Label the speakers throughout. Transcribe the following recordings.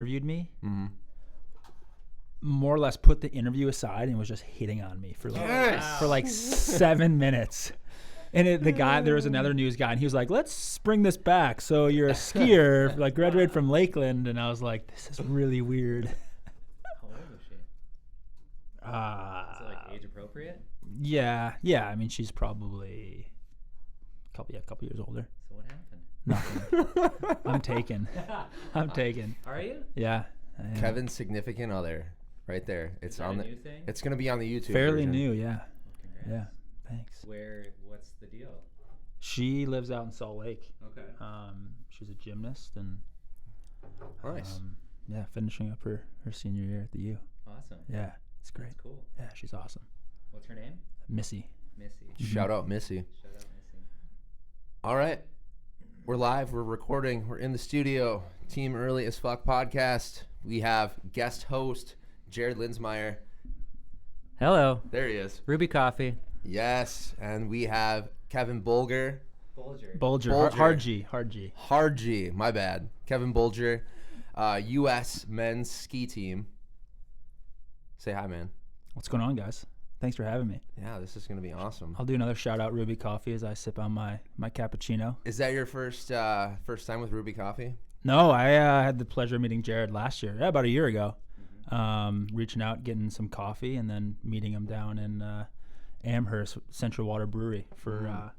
Speaker 1: interviewed me,
Speaker 2: Mm-hmm.
Speaker 1: more or less put the interview aside and was just hitting on me for like 7 minutes. And there was another news guy, and he was like, "Let's bring this back. So you're a skier, like graduated from Lakeland," and I was like, "This is really weird."
Speaker 3: How old was she? Is it like age appropriate?
Speaker 1: Yeah. I mean, she's probably a couple years older.
Speaker 3: So what happened?
Speaker 1: Nothing. I'm taken.
Speaker 3: Are you?
Speaker 1: Yeah. I am.
Speaker 2: Kevin's significant other, right there. It's
Speaker 3: Is that
Speaker 2: on
Speaker 3: a
Speaker 2: the.
Speaker 3: new thing?
Speaker 2: It's gonna be on the YouTube.
Speaker 1: Fairly
Speaker 2: version.
Speaker 1: new, yeah.
Speaker 3: Well, congrats.
Speaker 1: Yeah. Thanks.
Speaker 3: What's the deal?
Speaker 1: She lives out in Salt Lake.
Speaker 3: Okay.
Speaker 1: She's a gymnast and
Speaker 2: Nice.
Speaker 1: finishing up her senior year at the U.
Speaker 3: Awesome.
Speaker 1: Yeah, it's great.
Speaker 3: That's cool.
Speaker 1: Yeah, she's awesome.
Speaker 3: What's her name?
Speaker 1: Missy.
Speaker 3: Missy.
Speaker 2: Shout out Missy.
Speaker 3: Shout out Missy.
Speaker 2: All right, we're live. We're recording. We're in the studio. Team Early as Fuck podcast. We have guest host Jared Linzmeier.
Speaker 4: Hello,
Speaker 2: There he is.
Speaker 4: Ruby Coffee.
Speaker 2: Yes, and we have Kevin Bolger.
Speaker 3: Bolger.
Speaker 1: Bolger. Hard G.
Speaker 2: Hard G. My bad. Kevin Bolger, U.S. men's ski team. Say hi, man.
Speaker 1: What's going on, guys? Thanks for having me.
Speaker 2: Yeah, this is gonna be awesome.
Speaker 1: I'll do another shout out Ruby Coffee as I sip on my cappuccino.
Speaker 2: Is that your first time with Ruby Coffee?
Speaker 1: No, I had the pleasure of meeting Jared last year, about a year ago. Reaching out, getting some coffee, and then meeting him down in Amherst Central Water Brewery for a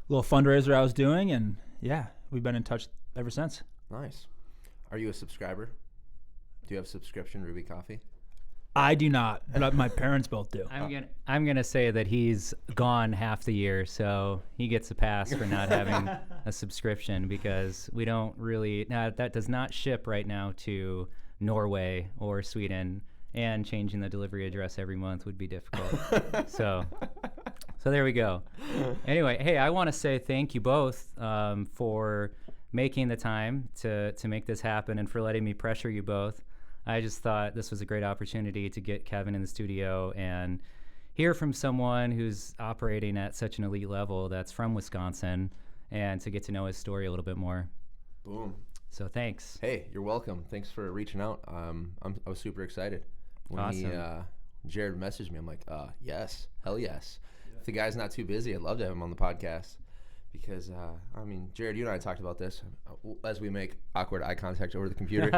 Speaker 1: little fundraiser I was doing, and yeah, we've been in touch ever since.
Speaker 2: Nice. Are you a subscriber? Do you have subscription Ruby Coffee?
Speaker 1: I do not, but my parents both do.
Speaker 4: I'm gonna say that he's gone half the year, so he gets a pass for not having a subscription because we don't really. Now that does not ship right now to Norway or Sweden, and changing the delivery address every month would be difficult. so there we go. Anyway, hey, I want to say thank you both for making the time to make this happen and for letting me pressure you both. I just thought this was a great opportunity to get Kevin in the studio and hear from someone who's operating at such an elite level that's from Wisconsin and to get to know his story a little bit more.
Speaker 2: Boom.
Speaker 4: So thanks.
Speaker 2: Hey, you're welcome. Thanks for reaching out. I was super excited when
Speaker 4: Awesome.
Speaker 2: Jared messaged me. I'm like, yes, hell yes. If the guy's not too busy, I'd love to have him on the podcast because, I mean, Jared, you and I talked about this as we make awkward eye contact over the computer.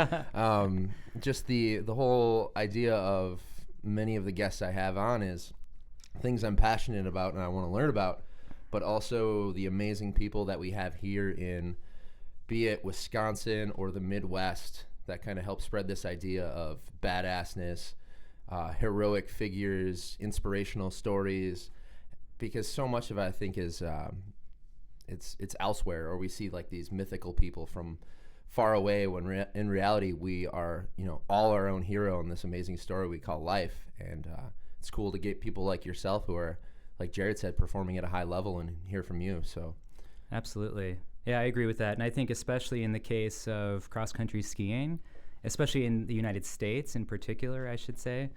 Speaker 2: Just the whole idea of many of the guests I have on is things I'm passionate about and I want to learn about, but also the amazing people that we have here in, be it Wisconsin or the Midwest, that kind of help spread this idea of badassness, heroic figures, inspirational stories, because so much of it I think is it's elsewhere, or we see like these mythical people from far away when in reality we are, all our own hero in this amazing story we call life. And it's cool to get people like yourself who are, like Jared said, performing at a high level and hear from you. So
Speaker 4: Absolutely. Yeah, I agree with that. And I think especially in the case of cross-country skiing, especially in the United States in particular, I should say,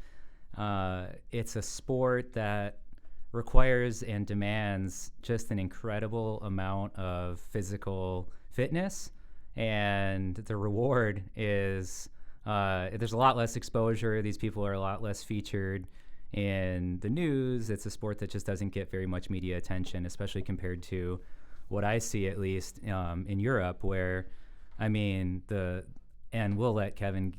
Speaker 4: it's a sport that requires and demands just an incredible amount of physical fitness. And the reward is there's a lot less exposure. These people are a lot less featured in the news. It's a sport that just doesn't get very much media attention, especially compared to what I see, at least in Europe, where, I mean, and we'll let Kevin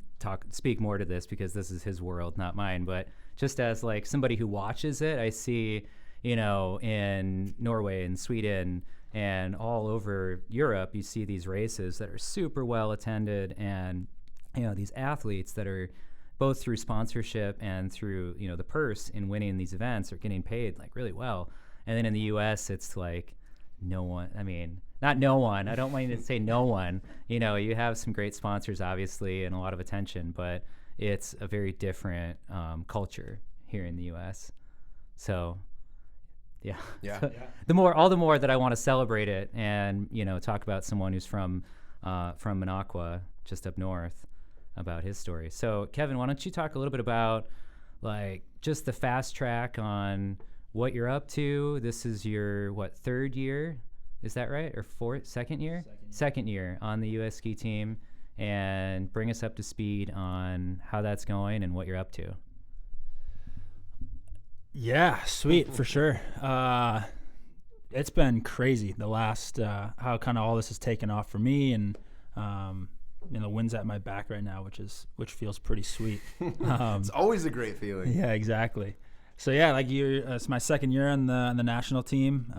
Speaker 4: speak more to this because this is his world, not mine. But just as like somebody who watches it, I see, in Norway and Sweden and all over Europe, you see these races that are super well attended, and these athletes that are both through sponsorship and through the purse in winning these events are getting paid like really well. And then in the U.S., it's like no one. I mean, not no one. I don't want you to say no one. You have some great sponsors, obviously, and a lot of attention, but it's a very different culture here in the U.S. So, yeah.
Speaker 2: Yeah.
Speaker 4: All the more that I want to celebrate it and talk about someone who's from Minocqua, just up north, about his story. So, Kevin, why don't you talk a little bit about like just the fast track on what you're up to? This is your third year? Is that right? Or second year? Second year on the U.S. ski team. and bring us up to speed on how that's going and what you're up to.
Speaker 1: Yeah, sweet, for sure. It's been crazy the last how kind of all this has taken off for me, and the wind's at my back right now, which feels pretty sweet.
Speaker 2: It's always a great feeling.
Speaker 1: Yeah, exactly. So yeah, like it's my second year on the national team.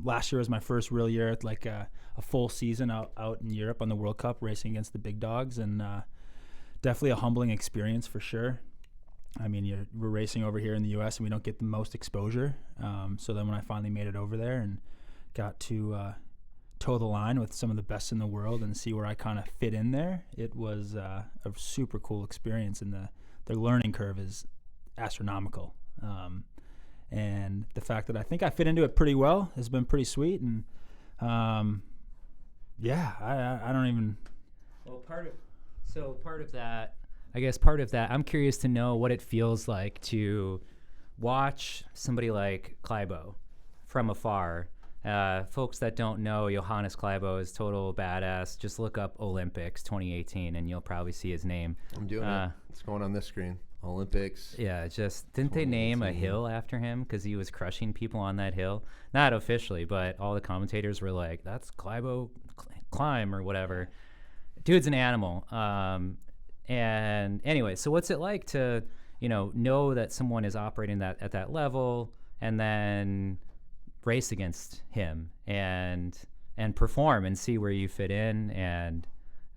Speaker 1: Last year was my first real year, like a full season out in Europe on the World Cup, racing against the big dogs, and definitely a humbling experience for sure. I mean, we're racing over here in the U.S. and we don't get the most exposure. So then when I finally made it over there and got to toe the line with some of the best in the world and see where I kind of fit in there, it was a super cool experience, and the learning curve is astronomical. And the fact that I think I fit into it pretty well has been pretty sweet. And yeah, I don't even.
Speaker 4: Well, part of that, I'm curious to know what it feels like to watch somebody like Klæbo from afar. Folks that don't know, Johannes Klæbo is total badass. Just look up Olympics 2018 and you'll probably see his name.
Speaker 2: I'm doing it. It's going on this screen. Olympics.
Speaker 4: Yeah, didn't they name a hill after him because he was crushing people on that hill? Not officially, but all the commentators were like, that's Klæbo climb or whatever. Dude's an animal. And anyway, so what's it like to, know that someone is operating at that level and then race against him and perform and see where you fit in? And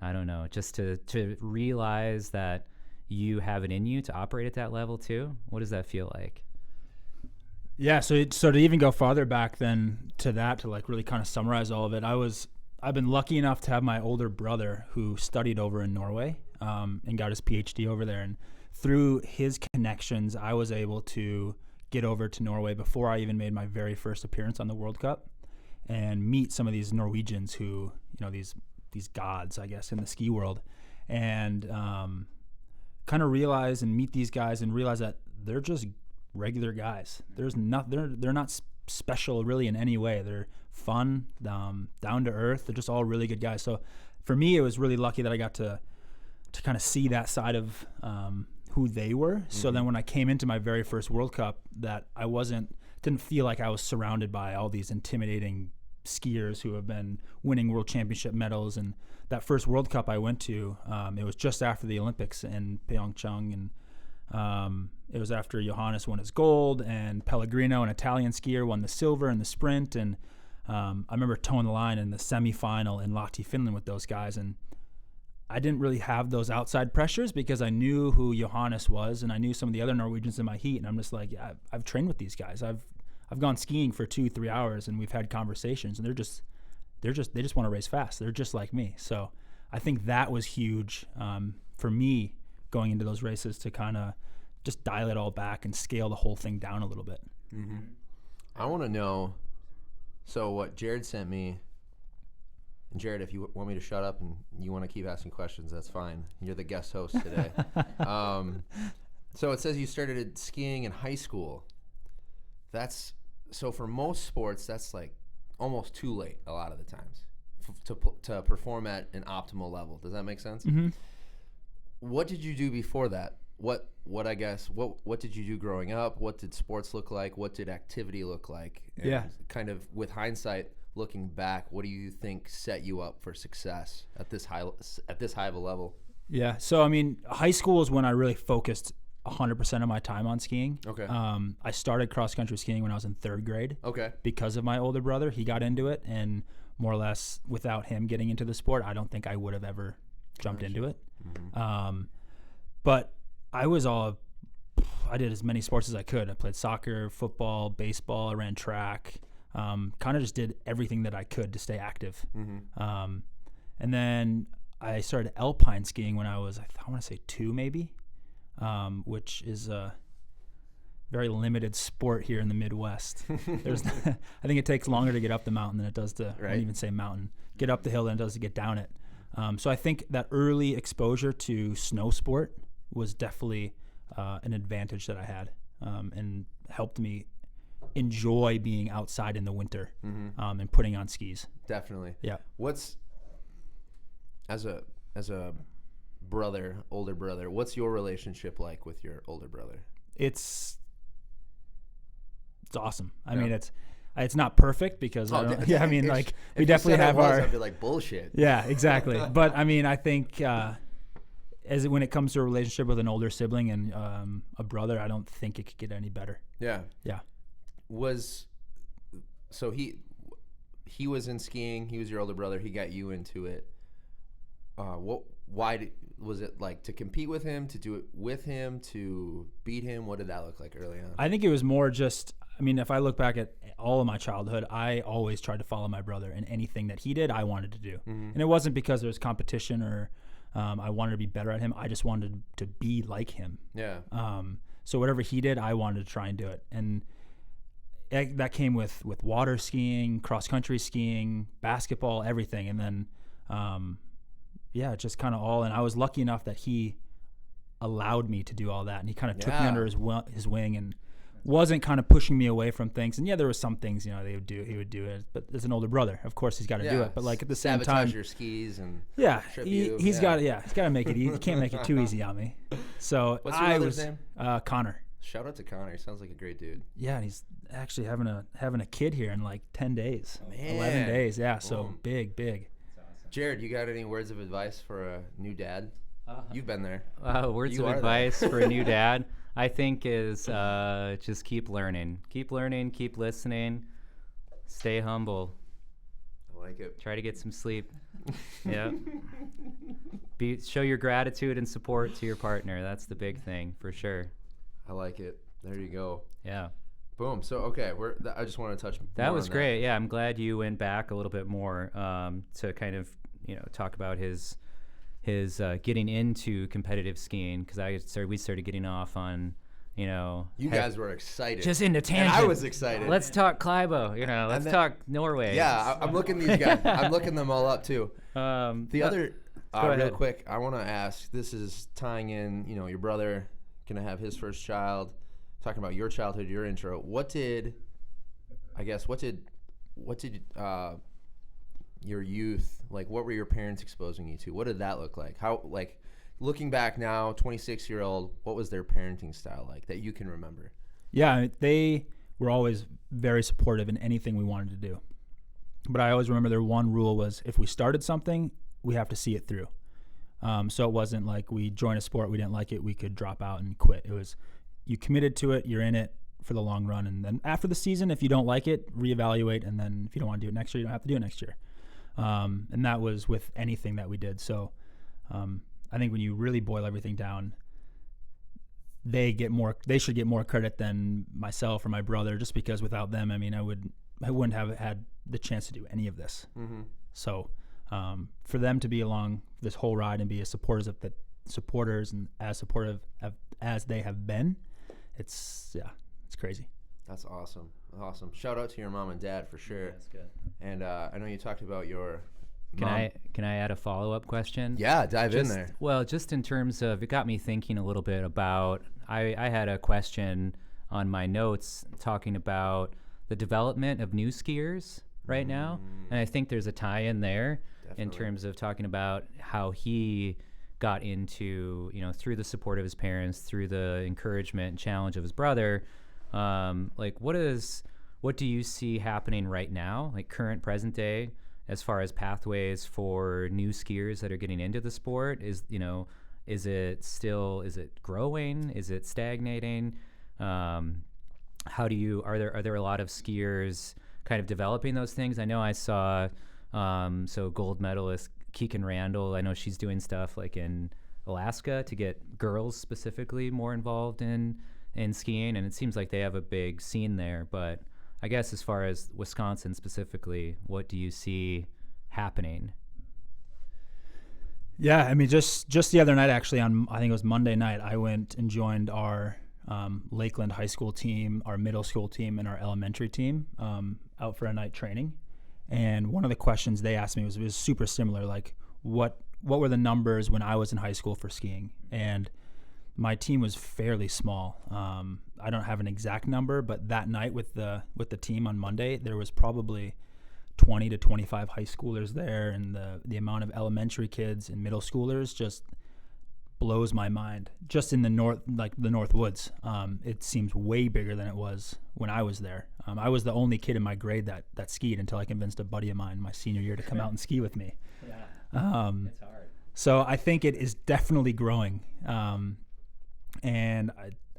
Speaker 4: I don't know, just to realize that you have it in you to operate at that level too. What does that feel like?
Speaker 1: Yeah. So to even go farther back than to that, to like really kind of summarize all of it, I've been lucky enough to have my older brother who studied over in Norway, and got his PhD over there. And through his connections, I was able to get over to Norway before I even made my very first appearance on the World Cup and meet some of these Norwegians who, these gods, I guess, in the ski world. And, kind of realize and meet these guys and realize that they're just regular guys. They're not special really in any way. They're fun, down to earth. They're just all really good guys. So for me, it was really lucky that I got to kind of see that side of who they were. Mm-hmm. So then when I came into my very first World Cup, that I didn't feel like I was surrounded by all these intimidating skiers who have been winning world championship medals. And that first World Cup I went to, it was just after the Olympics in Pyeongchang, and it was after Johannes won his gold and Pellegrino, an Italian skier, won the silver in the sprint. And I remember toeing the line in the semifinal in Lahti, Finland with those guys, and I didn't really have those outside pressures because I knew who Johannes was and I knew some of the other Norwegians in my heat, and I'm just like, yeah, I've trained with these guys. I've gone skiing for 2-3 hours and we've had conversations, and they just want to race fast. They're just like me. So I think that was huge for me going into those races, to kind of just dial it all back and scale the whole thing down a little bit.
Speaker 2: Mm-hmm. I want to know, so what Jared sent me, and Jared, if you want me to shut up and you want to keep asking questions, that's fine. You're the guest host today. So it says you started skiing in high school. So for most sports, that's like almost too late a lot of the times to perform at an optimal level. Does that make sense?
Speaker 1: Mm-hmm.
Speaker 2: What did you do before that? What did you do growing up? What did sports look like? What did activity look like? And
Speaker 1: yeah.
Speaker 2: Kind of with hindsight, looking back, what do you think set you up for success at this high of a level?
Speaker 1: Yeah. So, I mean, high school is when I really focused 100% of my time on skiing.
Speaker 2: Okay.
Speaker 1: I started cross-country skiing when I was in 3rd grade.
Speaker 2: Okay.
Speaker 1: Because of my older brother. He got into it, and more or less without him getting into the sport, I don't think I would have ever jumped into it. Mm-hmm. But I did as many sports as I could. I played soccer, football, baseball. I ran track. Kind of just did everything that I could to stay active. Mm-hmm. And then I started alpine skiing when I was, I want to say 2 maybe, which is a very limited sport here in the Midwest. I think it takes longer to get up the mountain than it does to, I don't even say mountain, get up the hill than it does to get down it. So I think that early exposure to snow sport was definitely an advantage that I had, and helped me enjoy being outside in the winter, and putting on skis.
Speaker 2: Definitely.
Speaker 1: Yeah.
Speaker 2: What's as a older brother. What's your relationship like with your older brother?
Speaker 1: It's awesome. I
Speaker 2: Yeah.
Speaker 1: mean, it's not perfect because I mean, like we definitely have our.
Speaker 2: I'd be like bullshit.
Speaker 1: Yeah, exactly. But I mean, I think when it comes to a relationship with an older sibling and a brother, I don't think it could get any better.
Speaker 2: Yeah.
Speaker 1: Yeah.
Speaker 2: So he was in skiing. He was your older brother. He got you into it. Was it like to compete with him, to do it with him, to beat him? What did that look like early on?
Speaker 1: I think it was more just, I mean, if I look back at all of my childhood, I always tried to follow my brother, and anything that he did, I wanted to do.
Speaker 2: Mm-hmm.
Speaker 1: And it wasn't because there was competition or I wanted to be better at him. I just wanted to be like him.
Speaker 2: Yeah.
Speaker 1: So whatever he did, I wanted to try and do it. And that came with water skiing, cross country skiing, basketball, everything. And then, it just kind of all. And I was lucky enough that he allowed me to do all that, and he kind of took me under his wing and wasn't kind of pushing me away from things. And there were some things he would do it, but as an older brother, of course he's got to do it. But like at the same time,
Speaker 2: sabotage your skis and
Speaker 1: he's got to make it easy. He can't make it too easy on me. So
Speaker 2: what's your brother's name?
Speaker 1: Connor.
Speaker 2: Shout out to Connor. He sounds like a great dude.
Speaker 1: Yeah, and he's actually having a kid here in like 10 days,
Speaker 2: Man.
Speaker 1: 11 days. Yeah, so
Speaker 2: Boom.
Speaker 1: big.
Speaker 2: Jared, you got any words of advice for a new dad? You've been there.
Speaker 4: Words
Speaker 2: You
Speaker 4: of
Speaker 2: are
Speaker 4: advice for a new dad, I think, is just keep learning, keep listening, stay humble.
Speaker 2: I like it.
Speaker 4: Try to get some sleep. Yeah. Show your gratitude and support to your partner. That's the big thing for sure.
Speaker 2: I like it. There you go.
Speaker 4: Yeah.
Speaker 2: Boom. So okay, I just want to touch.
Speaker 4: That
Speaker 2: more
Speaker 4: was
Speaker 2: on
Speaker 4: great. Yeah, I'm glad you went back a little bit more to kind of talk about his getting into competitive skiing, because we started getting off on
Speaker 2: You guys were excited.
Speaker 4: just into
Speaker 2: And
Speaker 4: tangent.
Speaker 2: I was excited.
Speaker 4: Let's talk Klæbo. Let's talk Norway.
Speaker 2: Yeah, I'm looking these guys. I'm looking them all up too. Real
Speaker 4: ahead.
Speaker 2: quick, I want to ask. This is tying in. Your brother gonna have his first child. Talking about your childhood, your intro. What did your youth, like, what were your parents exposing you to? What did that look like? How, like, looking back now, 26-year-old, what was their parenting style like that you can remember?
Speaker 1: Yeah, they were always very supportive in anything we wanted to do. But I always remember their one rule was, if we started something, we have to see it through. So it wasn't like we joined a sport, we didn't like it, we could drop out and quit. It was, you committed to it, you're in it for the long run. And then after the season, if you don't like it, reevaluate. And then if you don't want to do it next year, you don't have to do it next year. And that was with anything that we did. So I think when you really boil everything down, they should get more credit than myself or my brother, just because without them, I mean, I wouldn't have had the chance to do any of this. Mm-hmm. So for them to be along this whole ride and be as supporters and as supportive as they have been, it's crazy.
Speaker 2: That's awesome. Shout out to your mom and dad for sure.
Speaker 3: Yeah, that's good.
Speaker 2: And I know you talked about your
Speaker 4: Can
Speaker 2: mom.
Speaker 4: I add a follow-up question?
Speaker 2: Yeah, dive in there.
Speaker 4: Well, just in terms of, it got me thinking a little bit about, I had a question on my notes talking about the development of new skiers right now. And I think there's a tie-in there in terms of talking about how he got into, through the support of his parents, through the encouragement and challenge of his brother. Like, what do you see happening right now, like current present day, as far as pathways for new skiers that are getting into the sport? Is it growing? Is it stagnating? Are there a lot of skiers kind of developing those things? I know I saw, gold medalist Keegan Randall, I know she's doing stuff like in Alaska to get girls specifically more involved in skiing, and it seems like they have a big scene there. But I guess as far as Wisconsin specifically, what do you see happening?
Speaker 1: Yeah, I mean, just the other night, actually, I think it was Monday night, I went and joined our Lakeland high school team, our middle school team, and our elementary team out for a night training. And one of the questions they asked me was super similar, like, what were the numbers when I was in high school for skiing? And my team was fairly small. I don't have an exact number, but that night with the team on Monday, there was probably 20 to 25 high schoolers there, and the amount of elementary kids and middle schoolers just blows my mind. Just in the North Woods, it seems way bigger than it was when I was there. I was the only kid in my grade that skied until I convinced a buddy of mine my senior year to come out and ski with me.
Speaker 3: Yeah. It's hard.
Speaker 1: So I think it is definitely growing. And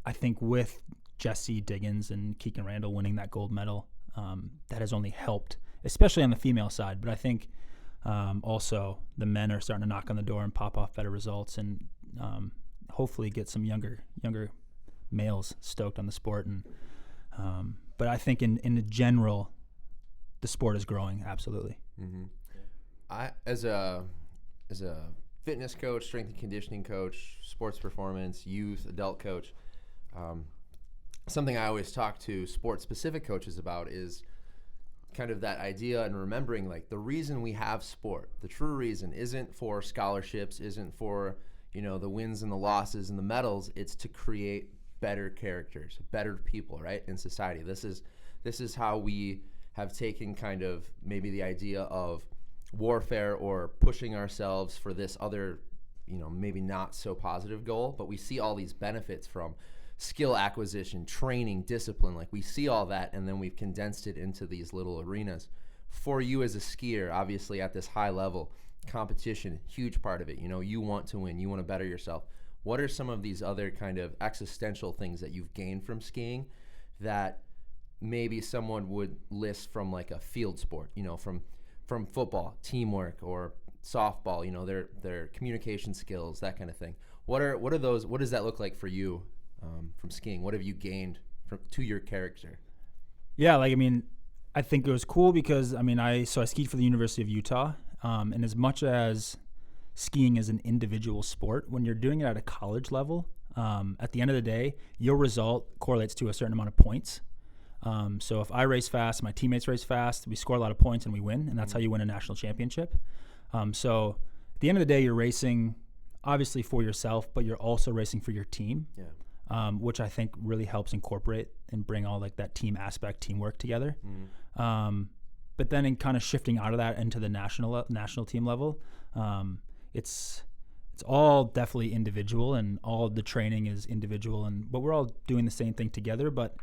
Speaker 1: I think with Jesse Diggins and Keegan Randall winning that gold medal, that has only helped, especially on the female side. But I think also the men are starting to knock on the door and pop off better results, and hopefully get some younger males stoked on the sport. And but I think in the general, the sport is growing, absolutely.
Speaker 2: Mm-hmm. I as a fitness coach, strength and conditioning coach, sports performance, youth, adult coach, something I always talk to sport-specific coaches about is kind of that idea and remembering, like, the reason we have sport, the true reason isn't for scholarships, isn't for, the wins and the losses and the medals. It's to create better characters, better people, right, in society. This is how we have taken kind of maybe the idea of warfare or pushing ourselves for this other, maybe not so positive goal, but we see all these benefits from skill acquisition, training, discipline. Like, we see all that, and then we've condensed it into these little arenas. For you as a skier, obviously at this high level, competition, huge part of it. You want to win, you want to better yourself. What are some of these other kind of existential things that you've gained from skiing that maybe someone would list from like a field sport, from football, teamwork, or softball, their communication skills, that kind of thing? What are those? What does that look like for you from skiing? What have you gained to your character?
Speaker 1: Yeah, I think it was cool because I skied for the University of Utah, and as much as skiing is an individual sport, when you're doing it at a college level, at the end of the day, your result correlates to a certain amount of points. So if I race fast, my teammates race fast, we score a lot of points and we win, and that's how you win a national championship. So at the end of the day, you're racing obviously for yourself, but you're also racing for your team, which I think really helps incorporate and bring all like that team aspect, teamwork together. But then in kind of shifting out of that into the national team level, it's all definitely individual, and all the training is individual, but we're all doing the same thing together. But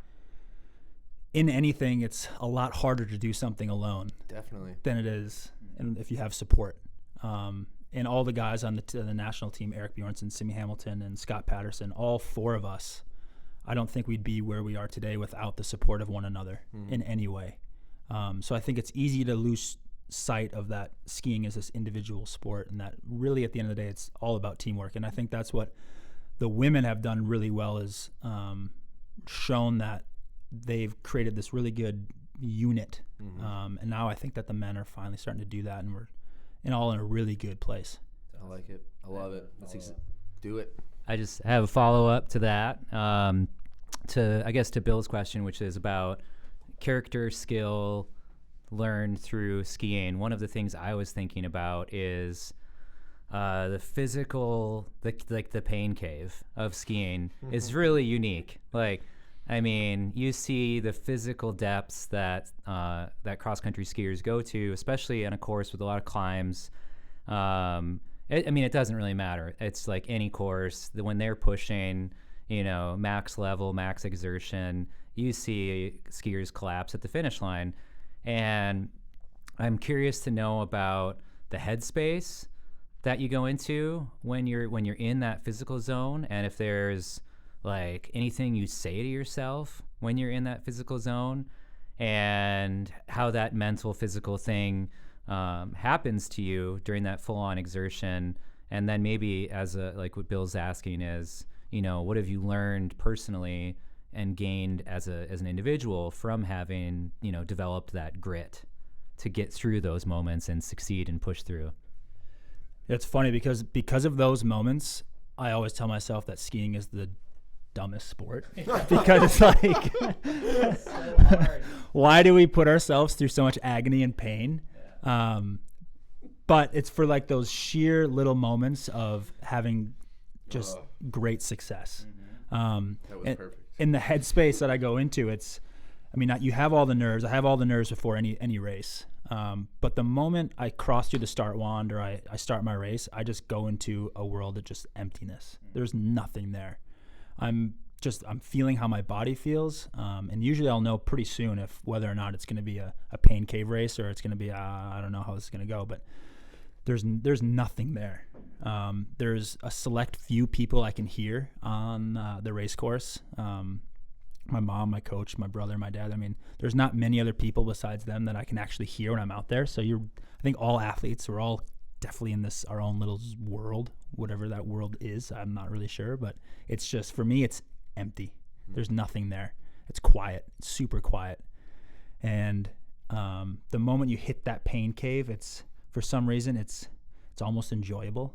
Speaker 1: in anything, it's a lot harder to do something alone,
Speaker 2: definitely,
Speaker 1: than it is if you have support. And all the guys on the national team, Eric Bjornsson, Simi Hamilton, and Scott Patterson, all four of us, I don't think we'd be where we are today without the support of one another in any way. So I think it's easy to lose sight of that skiing is this individual sport, and that really at the end of the day, it's all about teamwork. And I think that's what the women have done really well, is shown that they've created this really good unit. And now I think that the men are finally starting to do that, and we're in a really good place.
Speaker 2: I like it. I love it. Do it.
Speaker 4: I just have a follow-up to that, to Bill's question, which is about character skill learned through skiing. One of the things I was thinking about is the physical, the pain cave of skiing is really unique. You see the physical depths that cross-country skiers go to, especially on a course with a lot of climbs. It doesn't really matter. It's like any course. When they're pushing, max level, max exertion, you see skiers collapse at the finish line. And I'm curious to know about the headspace that you go into when you're in that physical zone, and if there's like anything you say to yourself when you're in that physical zone, and how that mental physical thing happens to you during that full-on exertion. And then maybe like what Bill's asking is, what have you learned personally and gained as an individual from having, developed that grit to get through those moments and succeed and push through?
Speaker 1: It's funny because of those moments, I always tell myself that skiing is the dumbest sport, because it's like, why do we put ourselves through so much agony and pain? But it's for like those sheer little moments of having just great success.
Speaker 2: That was perfect.
Speaker 1: In the headspace that I go into, you have all the nerves. I have all the nerves before any race. But the moment I cross through the start wand or I start my race, I just go into a world of just emptiness. There's nothing there. I'm feeling how my body feels. And usually I'll know pretty soon if whether or not it's going to be a pain cave race or it's going to be, I don't know how this is going to go, but there's nothing there. There's a select few people I can hear on the race course. My mom, my coach, my brother, my dad. I mean, there's not many other people besides them that I can actually hear when I'm out there. So I think all athletes, we're all definitely in our own little world, whatever that world is. I'm not really sure, but it's just, for me, it's empty. There's nothing there. It's quiet. It's super quiet. And the moment you hit that pain cave, for some reason, it's almost enjoyable.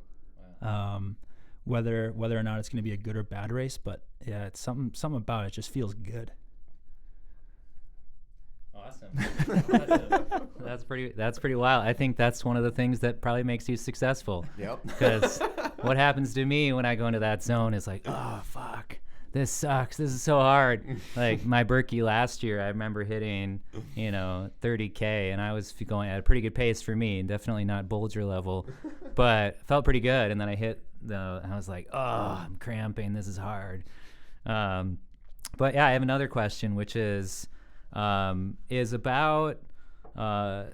Speaker 1: Wow. Whether or not it's going to be a good or bad race, but yeah, it's something about it just feels good.
Speaker 3: Awesome.
Speaker 4: That's pretty wild. I think that's one of the things that probably makes you successful.
Speaker 2: Yep.
Speaker 4: Because what happens to me when I go into that zone is like, oh fuck, this sucks. This is so hard. Like my Berkey last year, I remember hitting 30K, and I was going at a pretty good pace for me, definitely not Bolger level, but felt pretty good. And then I hit and I was like, oh, I'm cramping. This is hard. But yeah, I have another question, which is about,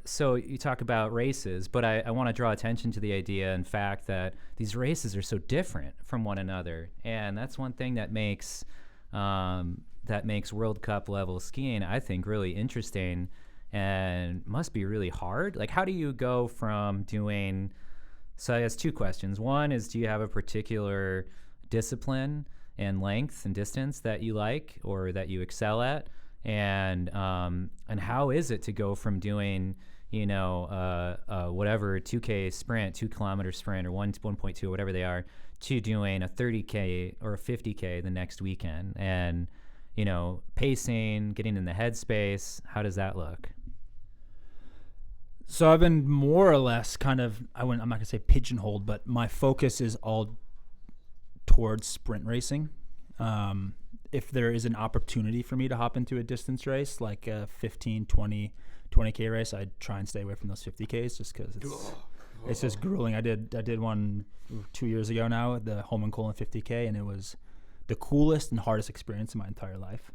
Speaker 4: so you talk about races, but I want to draw attention to the idea and fact that these races are so different from one another. And that's one thing that makes World Cup level skiing, I think, really interesting and must be really hard. Like, how do you go from doing, so I guess two questions. One is, do you have a particular discipline and length and distance that you like or that you excel at? And how is it to go from doing, whatever 2K sprint, 2 kilometer sprint, or 1.2, whatever they are, to doing a 30K or a 50K the next weekend? And, pacing, getting in the headspace, how does that look?
Speaker 1: So I've been more or less I'm not going to say pigeonholed, but my focus is all towards sprint racing. If there is an opportunity for me to hop into a distance race, like a 15, 20K race, I try and stay away from those 50Ks just because it's just grueling. I did one 2 years ago now, the Holmenkollen 50K, and it was the coolest and hardest experience in my entire life.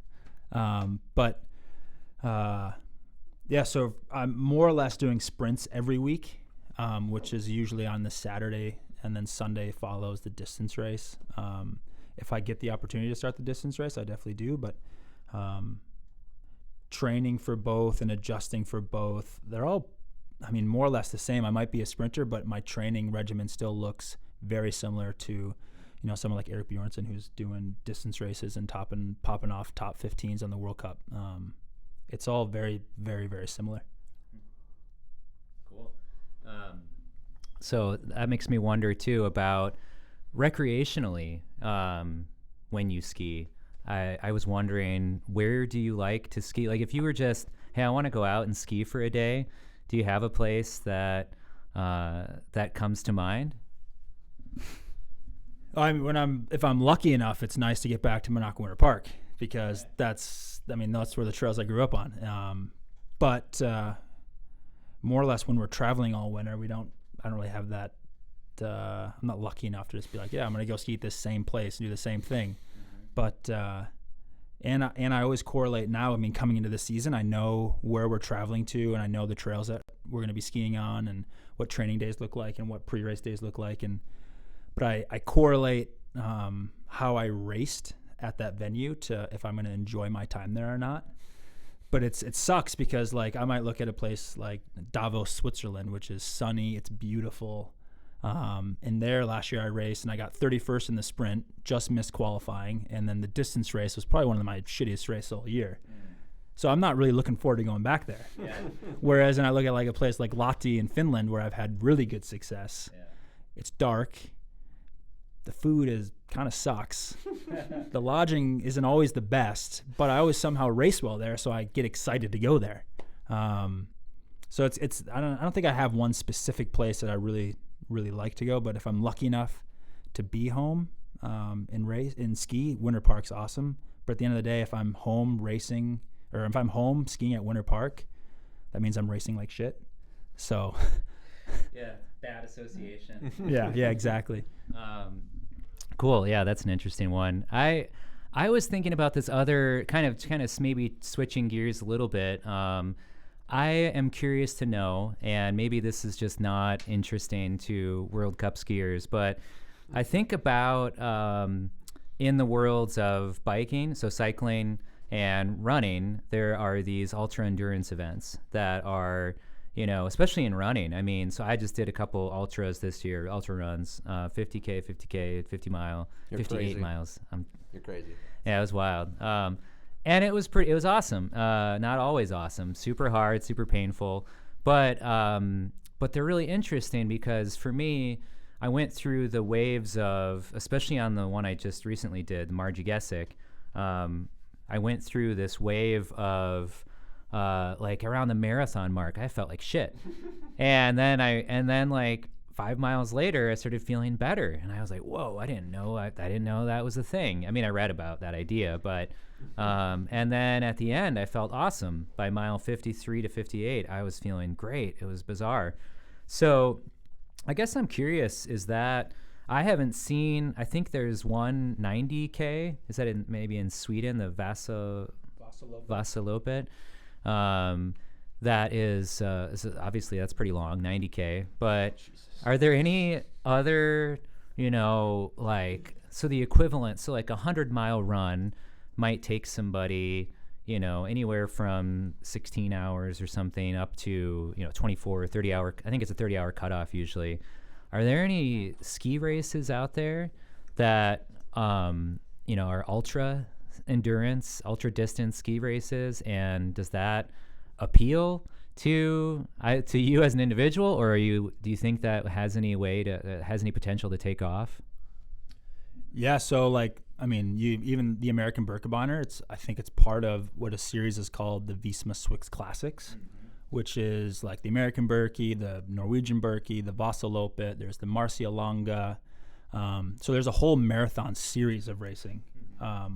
Speaker 1: Yeah, so I'm more or less doing sprints every week, which is usually on the Saturday, and then Sunday follows the distance race. If I get the opportunity to start the distance race, I definitely do, but training for both and adjusting for both, they're all, more or less the same. I might be a sprinter, but my training regimen still looks very similar to, someone like Eric Bjornsson, who's doing distance races and popping off top 15s on the World Cup. It's all very, very, very similar.
Speaker 4: Cool. So that makes me wonder too about recreationally, when you ski. I was wondering, where do you like to ski? Like if you were just, hey, I want to go out and ski for a day, do you have a place that comes to mind?
Speaker 1: If I'm lucky enough, it's nice to get back to Monaco Winter Park, because that's where the trails I grew up on. But more or less when we're traveling all winter, I don't really have that. I'm not lucky enough to just be like, yeah, I'm going to go ski at this same place and do the same thing. But, and I always correlate now, coming into the season, I know where we're traveling to, and I know the trails that we're going to be skiing on, and what training days look like, and what pre-race days look like. But I correlate how I raced at that venue to if I'm going to enjoy my time there or not. But it sucks because I might look at a place like Davos, Switzerland, which is sunny, it's beautiful. And there last year I raced and I got 31st in the sprint, just missed qualifying, and then the distance race was probably one of my shittiest races all year. So I'm not really looking forward to going back there. Yeah. Whereas when I look at a place like Lahti in Finland, where I've had really good success, it's dark. The food kind of sucks. The lodging isn't always the best, but I always somehow race well there, so I get excited to go there. So it's I don't think I have one specific place that I really like to go, but if I'm lucky enough to be home and ski, Winter Park's awesome. But at the end of the day, if I'm home racing, or if I'm home skiing at Winter Park, that means I'm racing like shit. So
Speaker 4: Yeah, bad association.
Speaker 1: yeah, exactly.
Speaker 4: Cool. Yeah, that's an interesting one. I was thinking about this other kind of maybe switching gears a little bit. I am curious to know, and maybe this is just not interesting to World Cup skiers, but I think about in the worlds of biking, so cycling and running, there are these ultra endurance events that are, especially in running. I mean, so I just did a couple ultras this year, ultra runs, 50K, 50 mile,
Speaker 2: You're
Speaker 4: 58
Speaker 2: crazy.
Speaker 4: miles.
Speaker 2: You're crazy.
Speaker 4: Yeah, it was wild. And it was awesome. Not always awesome, super hard, super painful, but they're really interesting because for me, I went through the waves of, especially on the one I just recently did, the Margie Gessick. I went through this wave of like around the marathon mark, I felt like shit. and then like 5 miles later, I started feeling better, and I was like, "Whoa! I didn't know that was a thing." I mean, I read about that idea, but and then at the end, I felt awesome. By mile 53 to 58, I was feeling great. It was bizarre. So, I guess I'm curious: is that I haven't seen? I think there's one 90K. Is that maybe in Sweden, the Vasaloppet? That is obviously that's pretty long, 90K. But are there any other, like, so the equivalent, so like 100-mile run might take somebody, anywhere from 16 hours or something up to, 24 or 30 hour, I think it's a 30-hour cutoff usually. Are there any ski races out there that, are ultra endurance, ultra distance ski races, and does that appeal to you as an individual, or do you think that has any potential to take off?
Speaker 1: Yeah, so like, I mean, even the American Birkebeiner, I think it's part of what a series is called the Visma Swix Classics, which is like the American Birkie, the Norwegian Birkie, the Vasaloppet, there's the Marcialonga. So there's a whole marathon series of racing,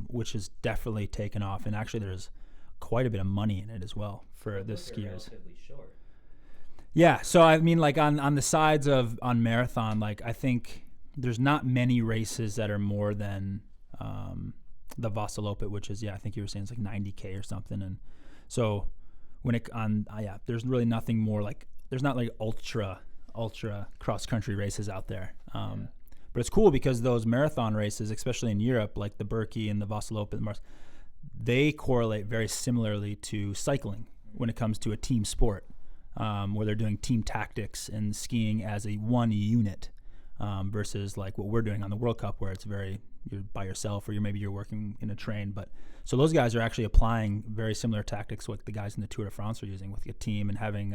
Speaker 1: which has definitely taken off, and actually there's quite a bit of money in it as well for the skiers.
Speaker 4: Relatively short.
Speaker 1: Yeah, so I mean, like on the sides on marathon, like I think there's not many races that are more than the Vasaloppet, which is, I think you were saying it's like 90K or something. And so when there's really nothing more like, there's not like ultra cross country races out there. But it's cool because those marathon races, especially in Europe, like the Birkie and the Vasaloppet, they correlate very similarly to cycling when it comes to a team sport, where they're doing team tactics and skiing as a one unit, versus like what we're doing on the World Cup, where it's you're by yourself, or maybe you're working in a train. But so those guys are actually applying very similar tactics like the guys in the Tour de France are using with a team and having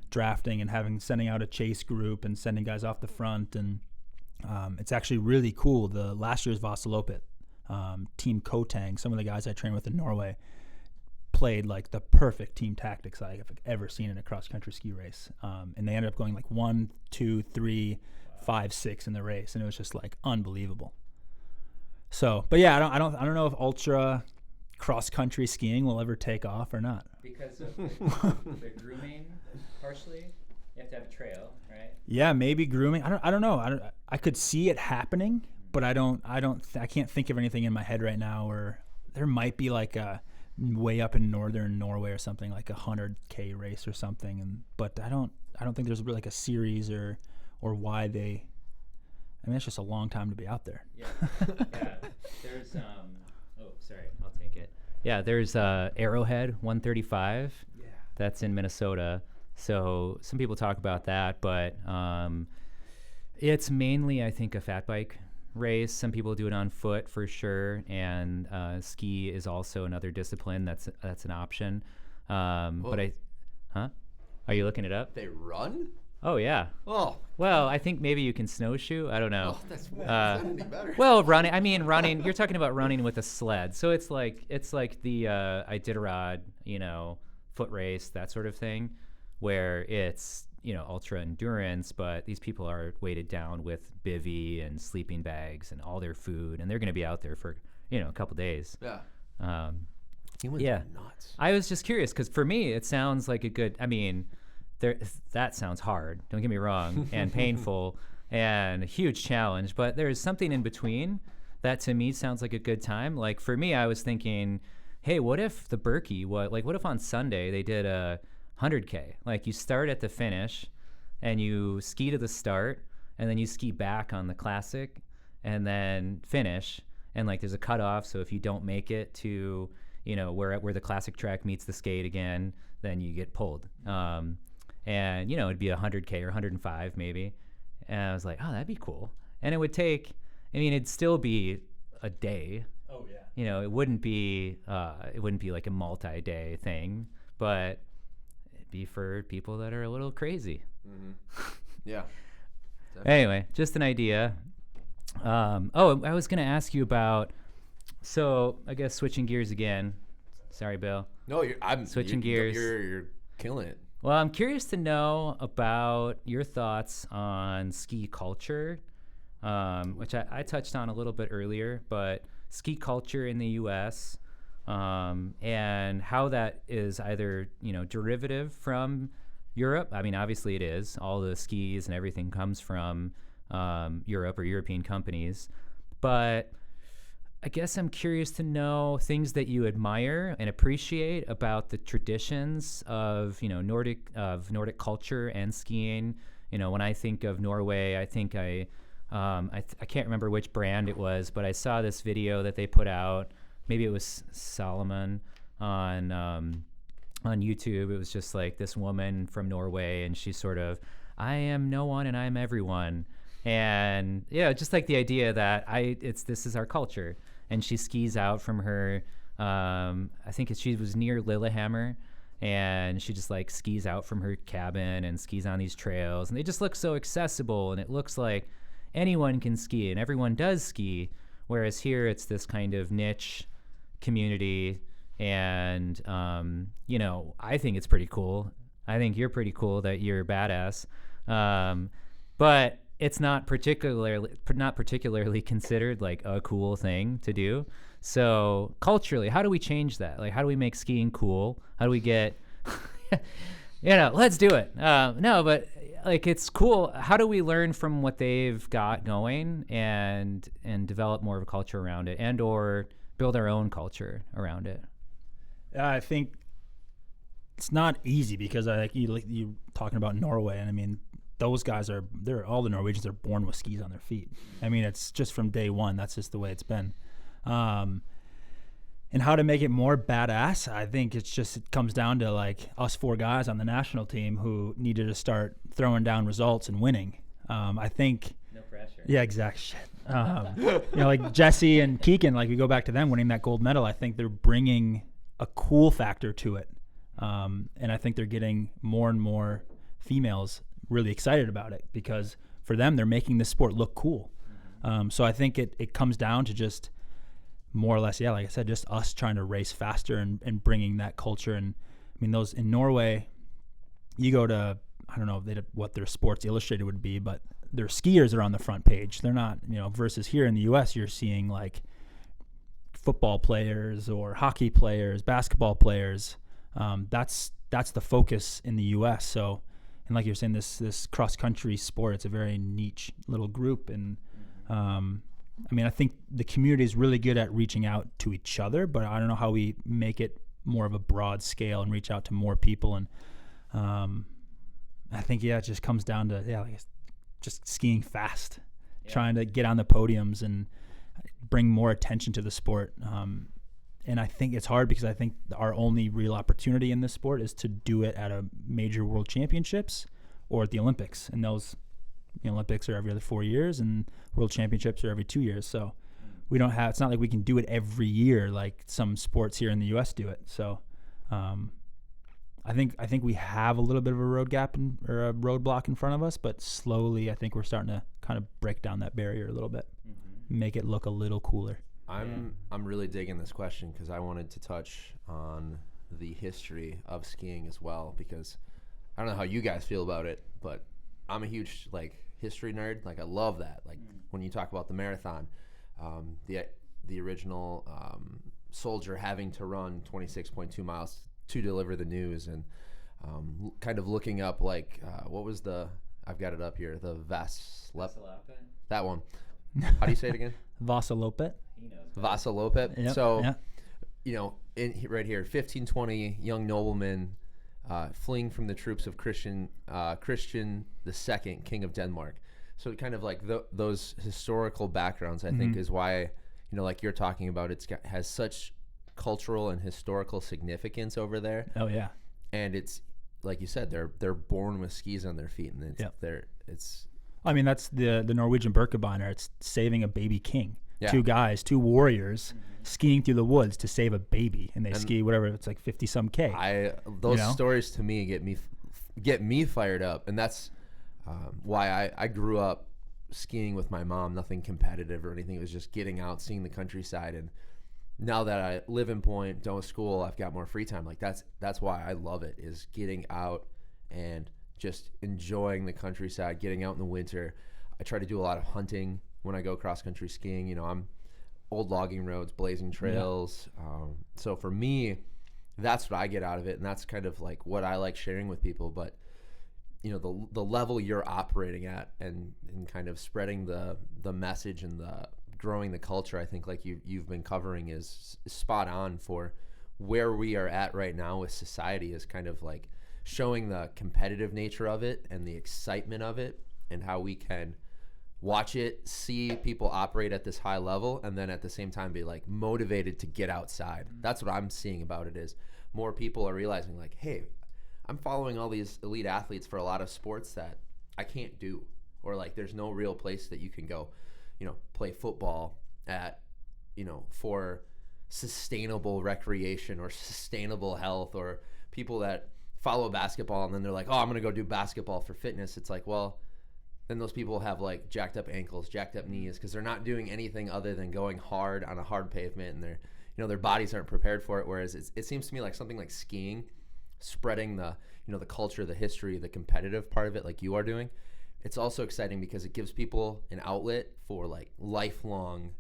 Speaker 1: drafting and sending out a chase group and sending guys off the front. And it's actually really cool. The last year's Vasaloppet, Team Kotang, some of the guys I trained with in Norway, played like the perfect team tactics I have ever seen in a cross country ski race. And they ended up going like 1, 2, 3, 5, 6 in the race, and it was just like unbelievable. So, but yeah, I don't know if ultra cross country skiing will ever take off or not.
Speaker 4: Because of the grooming, partially, you have to have a trail, right?
Speaker 1: Yeah, maybe grooming. I don't know. I could see it happening, but I can't think of anything in my head right now. Or there might be like a way up in northern Norway or something, like 100K race or something. But I don't think there's really like a series or why they. I mean, it's just a long time to be out there.
Speaker 4: Yeah. There's oh, sorry, I'll take it. Yeah, there's Arrowhead 135. Yeah. That's in Minnesota. So some people talk about that, but it's mainly, I think, a fat bike race. Some people do it on foot for sure, and ski is also another discipline that's an option. But are you looking it up?
Speaker 2: They run?
Speaker 4: Oh yeah.
Speaker 2: Oh.
Speaker 4: Well, I think maybe you can snowshoe. I don't know.
Speaker 2: Oh, that's any better.
Speaker 4: Well, running. I mean, running. You're talking about running with a sled, so it's like the Iditarod, foot race, that sort of thing, where it's ultra endurance, but these people are weighted down with bivy and sleeping bags and all their food, and they're going to be out there for a couple days.
Speaker 2: Yeah.
Speaker 4: Yeah.
Speaker 2: Nuts.
Speaker 4: I was just curious because for me, it sounds like a good. I mean, that sounds hard. Don't get me wrong, and painful and a huge challenge. But there's something in between that to me sounds like a good time. Like for me, I was thinking, hey, what if the Berkey? What if on Sunday they did a 100K? Like you start at the finish, and you ski to the start, and then you ski back on the classic, and then finish. And like there's a cutoff, so if you don't make it to where the classic track meets the skate again, then you get pulled. And it'd be 100K or 105 maybe. And I was like, oh, that'd be cool. And it would take, it'd still be a day.
Speaker 1: Oh yeah.
Speaker 4: It wouldn't be like a multi-day thing, but it'd be for people that are a little crazy.
Speaker 2: Mm-hmm. Yeah.
Speaker 4: Anyway, just an idea. I was going to ask you about, so I guess switching gears again. Sorry, Bill.
Speaker 2: No,
Speaker 4: switching gears.
Speaker 2: You're killing it.
Speaker 4: Well, I'm curious to know about your thoughts on ski culture, which I touched on a little bit earlier, but ski culture in the U.S. And how that is either, derivative from Europe. Obviously it is. All the skis and everything comes from Europe or European companies. But I guess I'm curious to know things that you admire and appreciate about the traditions of Nordic culture and skiing. When I think of Norway, I think I can't remember which brand it was, but I saw this video that they put out. Maybe it was Solomon on YouTube. It was just like this woman from Norway, and she's sort of, I am no one and I am everyone. And just like the idea that this is our culture. And she skis out from her, I think she was near Lillehammer, and she just like skis out from her cabin and skis on these trails, and they just look so accessible, and it looks like anyone can ski and everyone does ski, whereas here it's this kind of niche community. And I think it's pretty cool. I think you're pretty cool that you're badass, but it's not particularly considered like a cool thing to do. So culturally, how do we change that? Like, how do we make skiing cool? How do we get, let's do it. No, but like, it's cool. How do we learn from what they've got going and develop more of a culture around it, and or build our own culture around it?
Speaker 1: I think it's not easy because you talking about Norway, and those guys all the Norwegians are born with skis on their feet. It's just from day one. That's just the way it's been. And how to make it more badass, I think it comes down to like us four guys on the national team who needed to start throwing down results and winning. I think.
Speaker 3: No pressure.
Speaker 1: Yeah, exact shit. Like Jesse and Keegan, like we go back to them winning that gold medal. I think they're bringing a cool factor to it. And I think they're getting more and more females really excited about it, because for them, they're making this sport look cool. So I think it comes down to just more or less, like I said, just us trying to race faster and bringing that culture. And those in Norway, you go to, I don't know what their Sports Illustrated would be, but their skiers are on the front page. They're not, versus here in the U.S., you're seeing like football players or hockey players, basketball players. That's the focus in the U.S. So, and like you're saying, this cross-country sport, it's a very niche little group. And I think the community is really good at reaching out to each other, but I don't know how we make it more of a broad scale and reach out to more people. And I think, it just comes down to, just skiing fast, trying to get on the podiums and bring more attention to the sport. And I think it's hard because I think our only real opportunity in this sport is to do it at a major world championships or at the Olympics. And those Olympics are every other 4 years, and world championships are every 2 years. So we don't have, it's not like we can do it every year like some sports here in the U.S. do it. So I think we have a little bit of a road gap or a roadblock in front of us, but slowly I think we're starting to kind of break down that barrier a little bit, make it look a little cooler.
Speaker 2: I'm really digging this question because I wanted to touch on the history of skiing as well, because I don't know how you guys feel about it, but I'm a huge history nerd. I love that. When you talk about the marathon, the original soldier having to run 26.2 miles to deliver the news, and kind of looking up like what was I've got it up here, the that one. How do you say it again?
Speaker 1: Vassalopet.
Speaker 2: Vassalopet.
Speaker 1: Yep,
Speaker 2: So,
Speaker 1: yep.
Speaker 2: Right here, 1520 young noblemen fleeing from the troops of Christian II, King of Denmark. So kind of like those historical backgrounds, I think, is why, like you're talking about, has such cultural and historical significance over there.
Speaker 1: Oh yeah.
Speaker 2: And it's like you said, they're born with skis on their feet, and it's.
Speaker 1: I mean, that's the Norwegian Birkebeiner. It's saving a baby king.
Speaker 2: Yeah.
Speaker 1: Two warriors skiing through the woods to save a baby, and they ski whatever, it's like 50 some K.
Speaker 2: Those stories to me get me fired up, and that's why I grew up skiing with my mom. Nothing competitive or anything. It was just getting out, seeing the countryside, and now that I live in Point, don't school, I've got more free time. Like that's why I love it, is getting out and just enjoying the countryside, getting out in the winter. I try to do a lot of hunting when I go cross country skiing. I'm old logging roads, blazing trails. So for me, that's what I get out of it, and that's kind of like what I like sharing with people. But the level you're operating at and kind of spreading the message and the growing the culture, I think like you've been covering is spot on for where we are at right now with society, is kind of like showing the competitive nature of it and the excitement of it, and how we can watch it, see people operate at this high level, and then at the same time be like motivated to get outside. That's what I'm seeing about it, is more people are realizing like, hey, I'm following all these elite athletes for a lot of sports that I can't do, or like there's no real place that you can go, play football at, for sustainable recreation or sustainable health, or people that follow basketball and then they're like, oh, I'm going to go do basketball for fitness. It's like, well, then those people have like jacked up ankles, jacked up knees, because they're not doing anything other than going hard on a hard pavement, and their bodies aren't prepared for it. Whereas it seems to me like something like skiing, spreading the culture, the history, the competitive part of it, like you are doing. It's also exciting because it gives people an outlet for like lifelong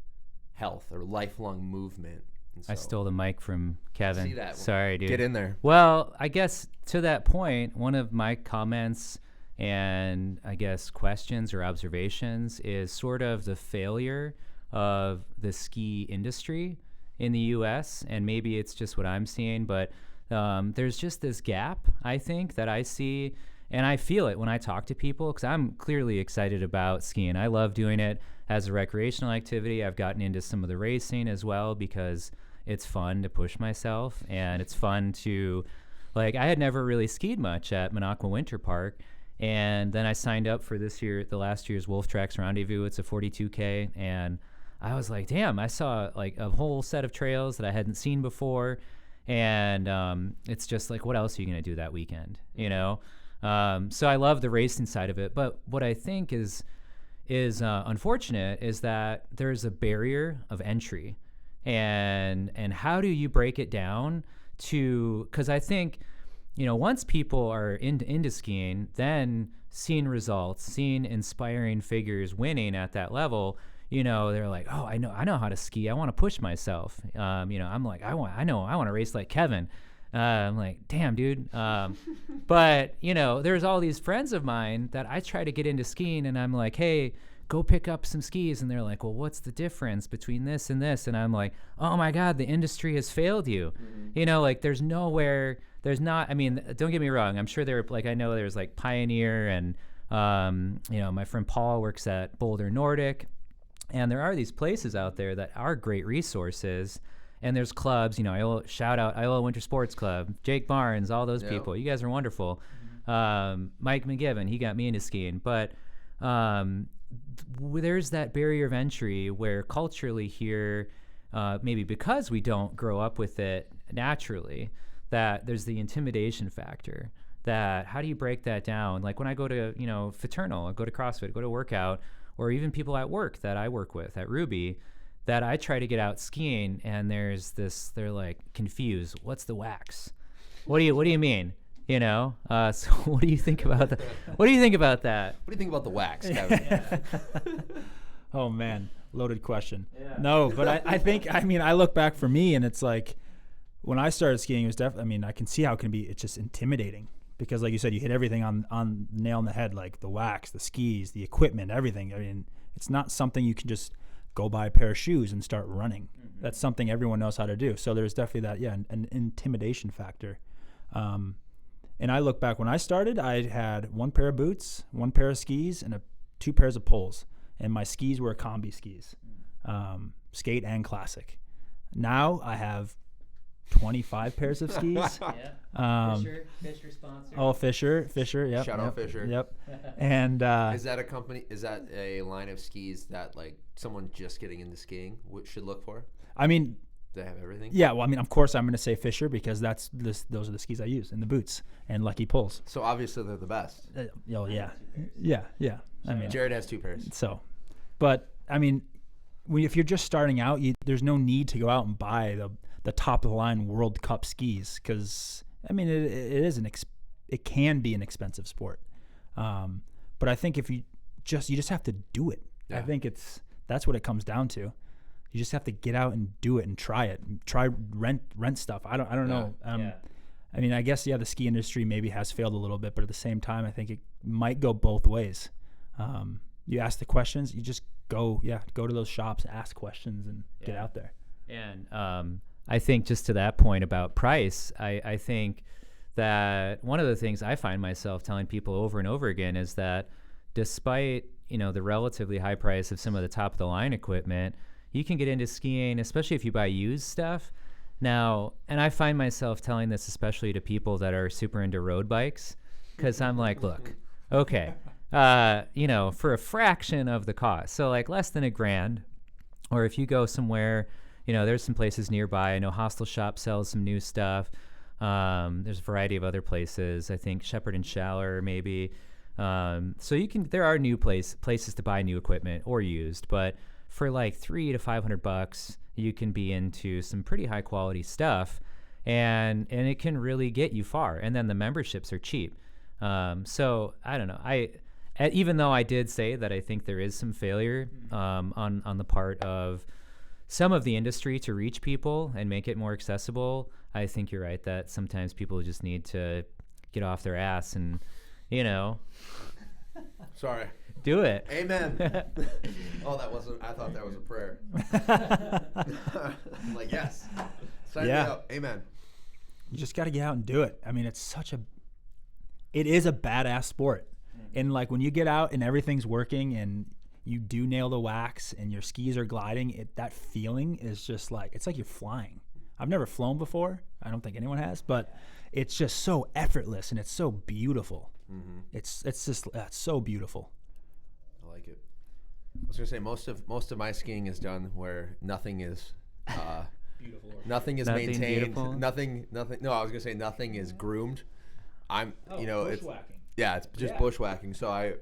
Speaker 2: health or lifelong movement.
Speaker 4: I stole the mic from Kevin.
Speaker 2: See that?
Speaker 4: Sorry, dude.
Speaker 2: Get in there.
Speaker 4: Well, I guess to that point, one of my comments and I guess questions or observations is sort of the failure of the ski industry in the U.S. And maybe it's just what I'm seeing, but there's just this gap, I think, that I see, and I feel it when I talk to people, because I'm clearly excited about skiing. I love doing it as a recreational activity. I've gotten into some of the racing as well because it's fun to push myself, and it's fun to, like, I had never really skied much at Minocqua Winter Park, and then I signed up for the last year's Wolf Tracks Rendezvous. It's a 42K, and I was like, damn, I saw like a whole set of trails that I hadn't seen before, and it's just like, what else are you going to do that weekend, So I love the racing side of it, but what I think is unfortunate is that there's a barrier of entry, and how do you break it down to, because I think, once people are into skiing, then seeing results, seeing inspiring figures winning at that level, they're like, oh, I know how to ski. I want to push myself. I'm like, I want to race like Kevin. I'm like, damn, dude. But there's all these friends of mine that I try to get into skiing, and I'm like, hey, go pick up some skis. And they're like, well, what's the difference between this and this? And I'm like, oh my God, the industry has failed you. Like there's nowhere, there's not, I mean, don't get me wrong. I'm sure I know there's like Pioneer, and, my friend Paul works at Bolger Nordic, and there are these places out there that are great resources. And there's clubs, shout out Iowa Winter Sports Club, Jake Barnes, all those people. You guys are wonderful. Mike McGivern, he got me into skiing. But there's that barrier of entry where culturally here, maybe because we don't grow up with it naturally, that there's the intimidation factor. That how do you break that down? Like when I go to, Fraternal, I go to CrossFit, go to workout, or even people at work that I work with at Ruby, that I try to get out skiing, and there's this, they're like confused. What's the wax? What do you mean? So what do you think about that? What do you think about that?
Speaker 2: What do you think about the wax, Kevin?
Speaker 1: Oh man, loaded question. Yeah. No, but I look back for me, and it's like when I started skiing, it was definitely, I can see how it can be, it's just intimidating because like you said, you hit everything on nail on the head, like the wax, the skis, the equipment, everything. I mean, it's not something you can just go buy a pair of shoes and start running. That's something everyone knows how to do. So there's definitely that, an intimidation factor. And I look back when I started, I had one pair of boots, one pair of skis, and two pairs of poles. And my skis were combi skis, skate and classic. Now I have 25 pairs of skis.
Speaker 3: Fisher sponsor.
Speaker 1: Oh, Fisher. Yep.
Speaker 2: Shout out Fisher.
Speaker 1: Yep. And
Speaker 2: is that a company? Is that a line of skis that like someone just getting into skiing should look for?
Speaker 1: I mean,
Speaker 2: they have everything.
Speaker 1: Yeah. Well, I mean, of course, I'm going to say Fisher because those are the skis I use, and the boots and Lucky Poles.
Speaker 2: So obviously they're the best.
Speaker 1: Yeah. I mean,
Speaker 2: Jared has 2 pairs.
Speaker 1: So, but I mean, if you're just starting out, there's no need to go out and buy the top of the line World Cup skis because I mean it can be an expensive sport. But I think if you just have to do it. Yeah. I think that's what it comes down to. You just have to get out and do it and try it. Try rent stuff. I don't know. I mean, I guess the ski industry maybe has failed a little bit, but at the same time, I think it might go both ways. You ask the questions, you just go to those shops, ask questions, and get out there.
Speaker 4: And I think just to that point about price, I think that one of the things I find myself telling people over and over again is that despite the relatively high price of some of the top of the line equipment, you can get into skiing, especially if you buy used stuff. Now, and I find myself telling this especially to people that are super into road bikes, because I'm like, look, okay, for a fraction of the cost, so like less than $1,000, or if you go somewhere, there's some places nearby. I know Hostel Shop sells some new stuff. There's a variety of other places. I think Shepherd and Schaller maybe. So there are new places to buy new equipment or used, but for like $300 to $500, you can be into some pretty high quality stuff, and it can really get you far. And then the memberships are cheap. So I don't know. Even though I did say that I think there is some failure on the part of some of the industry to reach people and make it more accessible, I think you're right that sometimes people just need to get off their ass and,
Speaker 2: Sorry.
Speaker 4: Do it.
Speaker 2: Amen. I thought that was a prayer. I'm like, yes. Sign me up. Amen.
Speaker 1: You just got to get out and do it. I mean, it is a badass sport. And like when you get out and everything's working and you do nail the wax and your skis are gliding, that feeling is just like, it's like you're flying. I've never flown before. I don't think anyone has, but it's just so effortless and it's so beautiful. Mm-hmm. It's so beautiful.
Speaker 2: I like it. I was gonna say most of my skiing is done where nothing is beautiful. Nothing is maintained. Beautiful. Nothing. No, I was gonna say nothing is groomed.
Speaker 1: Bushwhacking.
Speaker 2: It's just bushwhacking. So I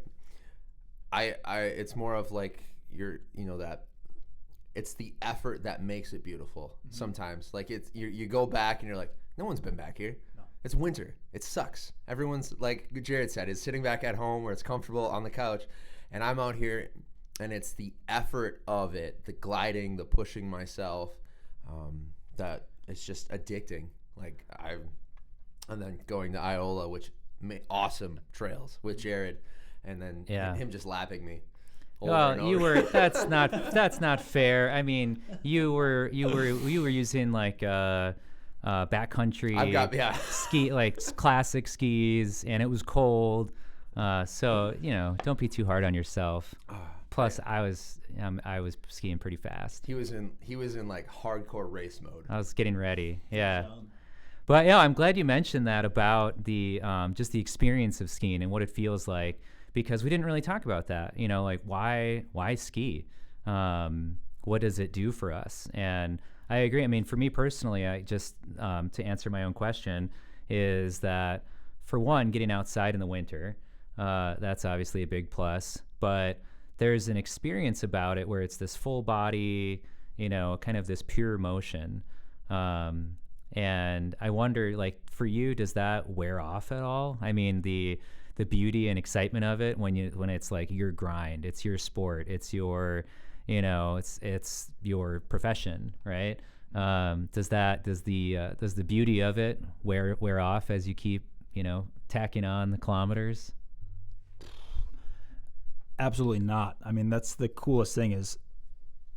Speaker 2: it's more of like that. It's the effort that makes it beautiful. Mm-hmm. Sometimes like you go back and you're like, no one's been back here. No. It's winter. It sucks. Everyone's, like Jared said, is sitting back at home where it's comfortable on the couch, and I'm out here, and it's the effort of it, the gliding, the pushing myself, that it's just addicting. And then going to Iola, which awesome trails with Jared, and then him just lapping me.
Speaker 4: Well, you were. That's not fair. I mean, you were using like backcountry ski, like classic skis, and it was cold. So don't be too hard on yourself. Plus, I was skiing pretty fast.
Speaker 2: He was in like hardcore race mode.
Speaker 4: I was getting ready. Yeah. But I'm glad you mentioned that about the just the experience of skiing and what it feels like, because we didn't really talk about that. Like why ski? What does it do for us? And I agree. I mean, for me personally, I just to answer my own question is that, for one, getting outside in the winter, that's obviously a big plus. But there's an experience about it where it's this full body, kind of this pure motion. And I wonder, like, for you, does that wear off at all? I mean, the beauty and excitement of it when it's like your grind, it's your sport, it's your, it's your profession, right? Does the beauty of it wear off as you keep, tacking on the kilometers?
Speaker 1: Absolutely not. I mean, that's the coolest thing is,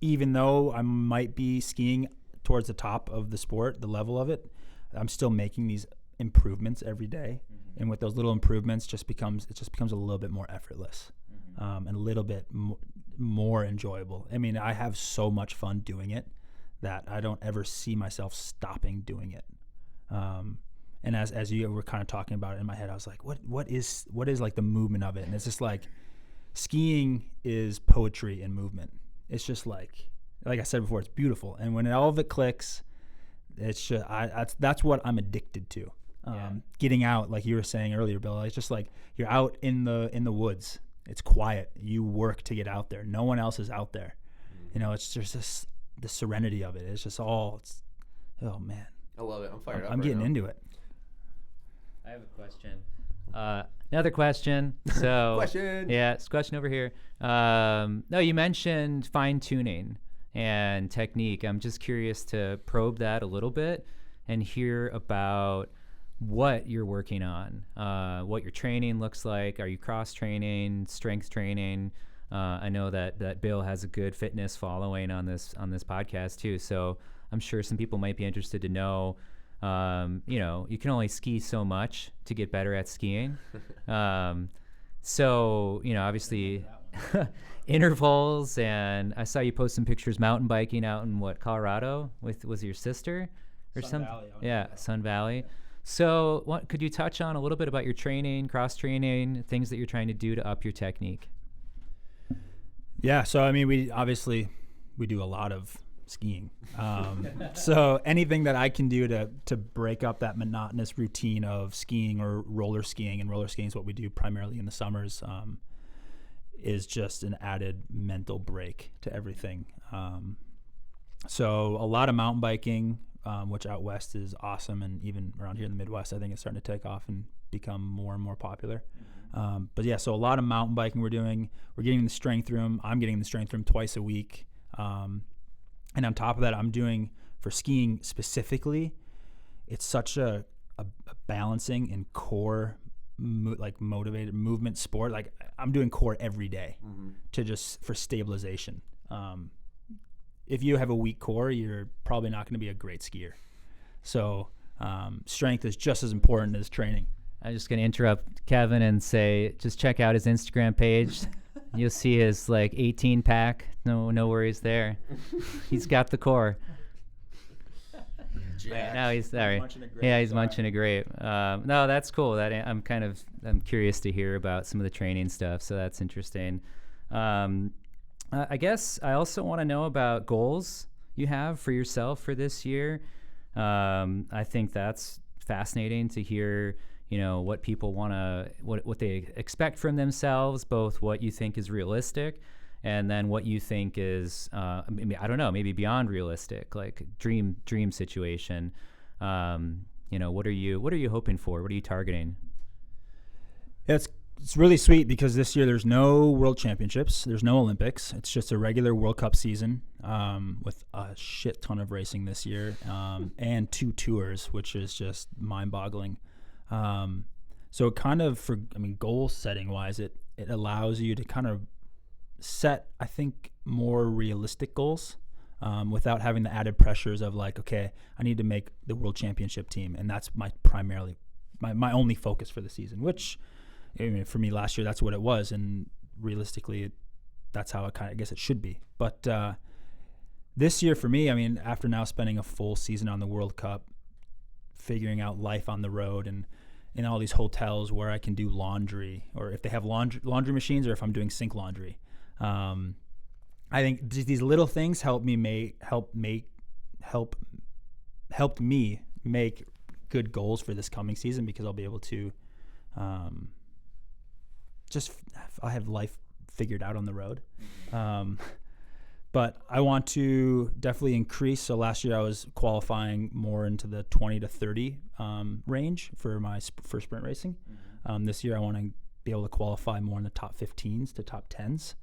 Speaker 1: even though I might be skiing towards the top of the sport, the level of it, I'm still making these improvements every day. Mm-hmm. And with those little improvements, it just becomes a little bit more effortless, and a little bit more enjoyable. I mean, I have so much fun doing it that I don't ever see myself stopping doing it. And as you were kind of talking about it in my head, I was like, what is like the movement of it? And it's just like, skiing is poetry in movement. It's just like I said before, it's beautiful. And when all of it clicks, it's just, that's what I'm addicted to. Getting out, like you were saying earlier, Bill, it's just like you're out in the woods. It's quiet. You work to get out there. No one else is out there. It's just the serenity of it. It's just oh man.
Speaker 2: I love it. I'm fired up.
Speaker 1: I'm getting into it.
Speaker 4: I have a question. Another question. So
Speaker 2: question.
Speaker 4: Yeah, it's a question over here. No, you mentioned fine tuning and technique. I'm just curious to probe that a little bit and hear about what you're working on, what your training looks like. Are you cross training, strength training? I know that Bill has a good fitness following on this podcast too. So I'm sure some people might be interested to know. You can only ski so much to get better at skiing. So obviously intervals, and I saw you post some pictures mountain biking out in Colorado was your sister or
Speaker 1: Sun Valley.
Speaker 4: Sun Valley. So what could you touch on a little bit about your training, cross training, things that you're trying to do to up your technique?
Speaker 1: Yeah. So, I mean, we do a lot of skiing. So anything that I can do to break up that monotonous routine of skiing or roller skiing, and roller skiing is what we do primarily in the summers, is just an added mental break to everything. So a lot of mountain biking, which out west is awesome, and even around here in the Midwest, I think it's starting to take off and become more and more popular. But yeah, so a lot of mountain biking we're doing. We're getting in the strength room. I'm getting in the strength room twice a week. And on top of that, I'm doing, for skiing specifically, it's such a balancing and core, motivated movement sport. Like, I'm doing core every day for stabilization. If you have a weak core, you're probably not going to be a great skier. So strength is just as important as training.
Speaker 4: I'm just going to interrupt Kevin and say, just check out his Instagram page. You'll see his 18 pack. No worries there. He's got the core. Now he's there. He's munching a grape. No, that's cool. I'm curious to hear about some of the training stuff. So that's interesting. I guess I also want to know about goals you have for yourself for this year. I think that's fascinating to hear. What people want to, what they expect from themselves, both what you think is realistic and then what you think is, I don't know, maybe beyond realistic, like dream situation. What are you hoping for? What are you targeting?
Speaker 1: Yeah, it's really sweet because this year there's no World Championships, there's no Olympics. It's just a regular World Cup season with a shit ton of racing this year, and 2 tours, which is just mind-boggling. So kind of goal setting wise, it allows you to kind of set, I think, more realistic goals, without having the added pressures of okay, I need to make the World Championship team. And that's my only focus for the season, which for me last year, that's what it was. And realistically, that's how I guess it should be. But, this year for me, after now spending a full season on the World Cup, figuring out life on the road and in all these hotels where I can do laundry, or if they have laundry machines, or if I'm doing sink laundry. I think these little things helped me make good goals for this coming season, because I'll be able to I have life figured out on the road. But I want to definitely increase. So last year I was qualifying more into the 20 to 30 range for my for sprint racing. This year I want to be able to qualify more in the top 15s to top 10s.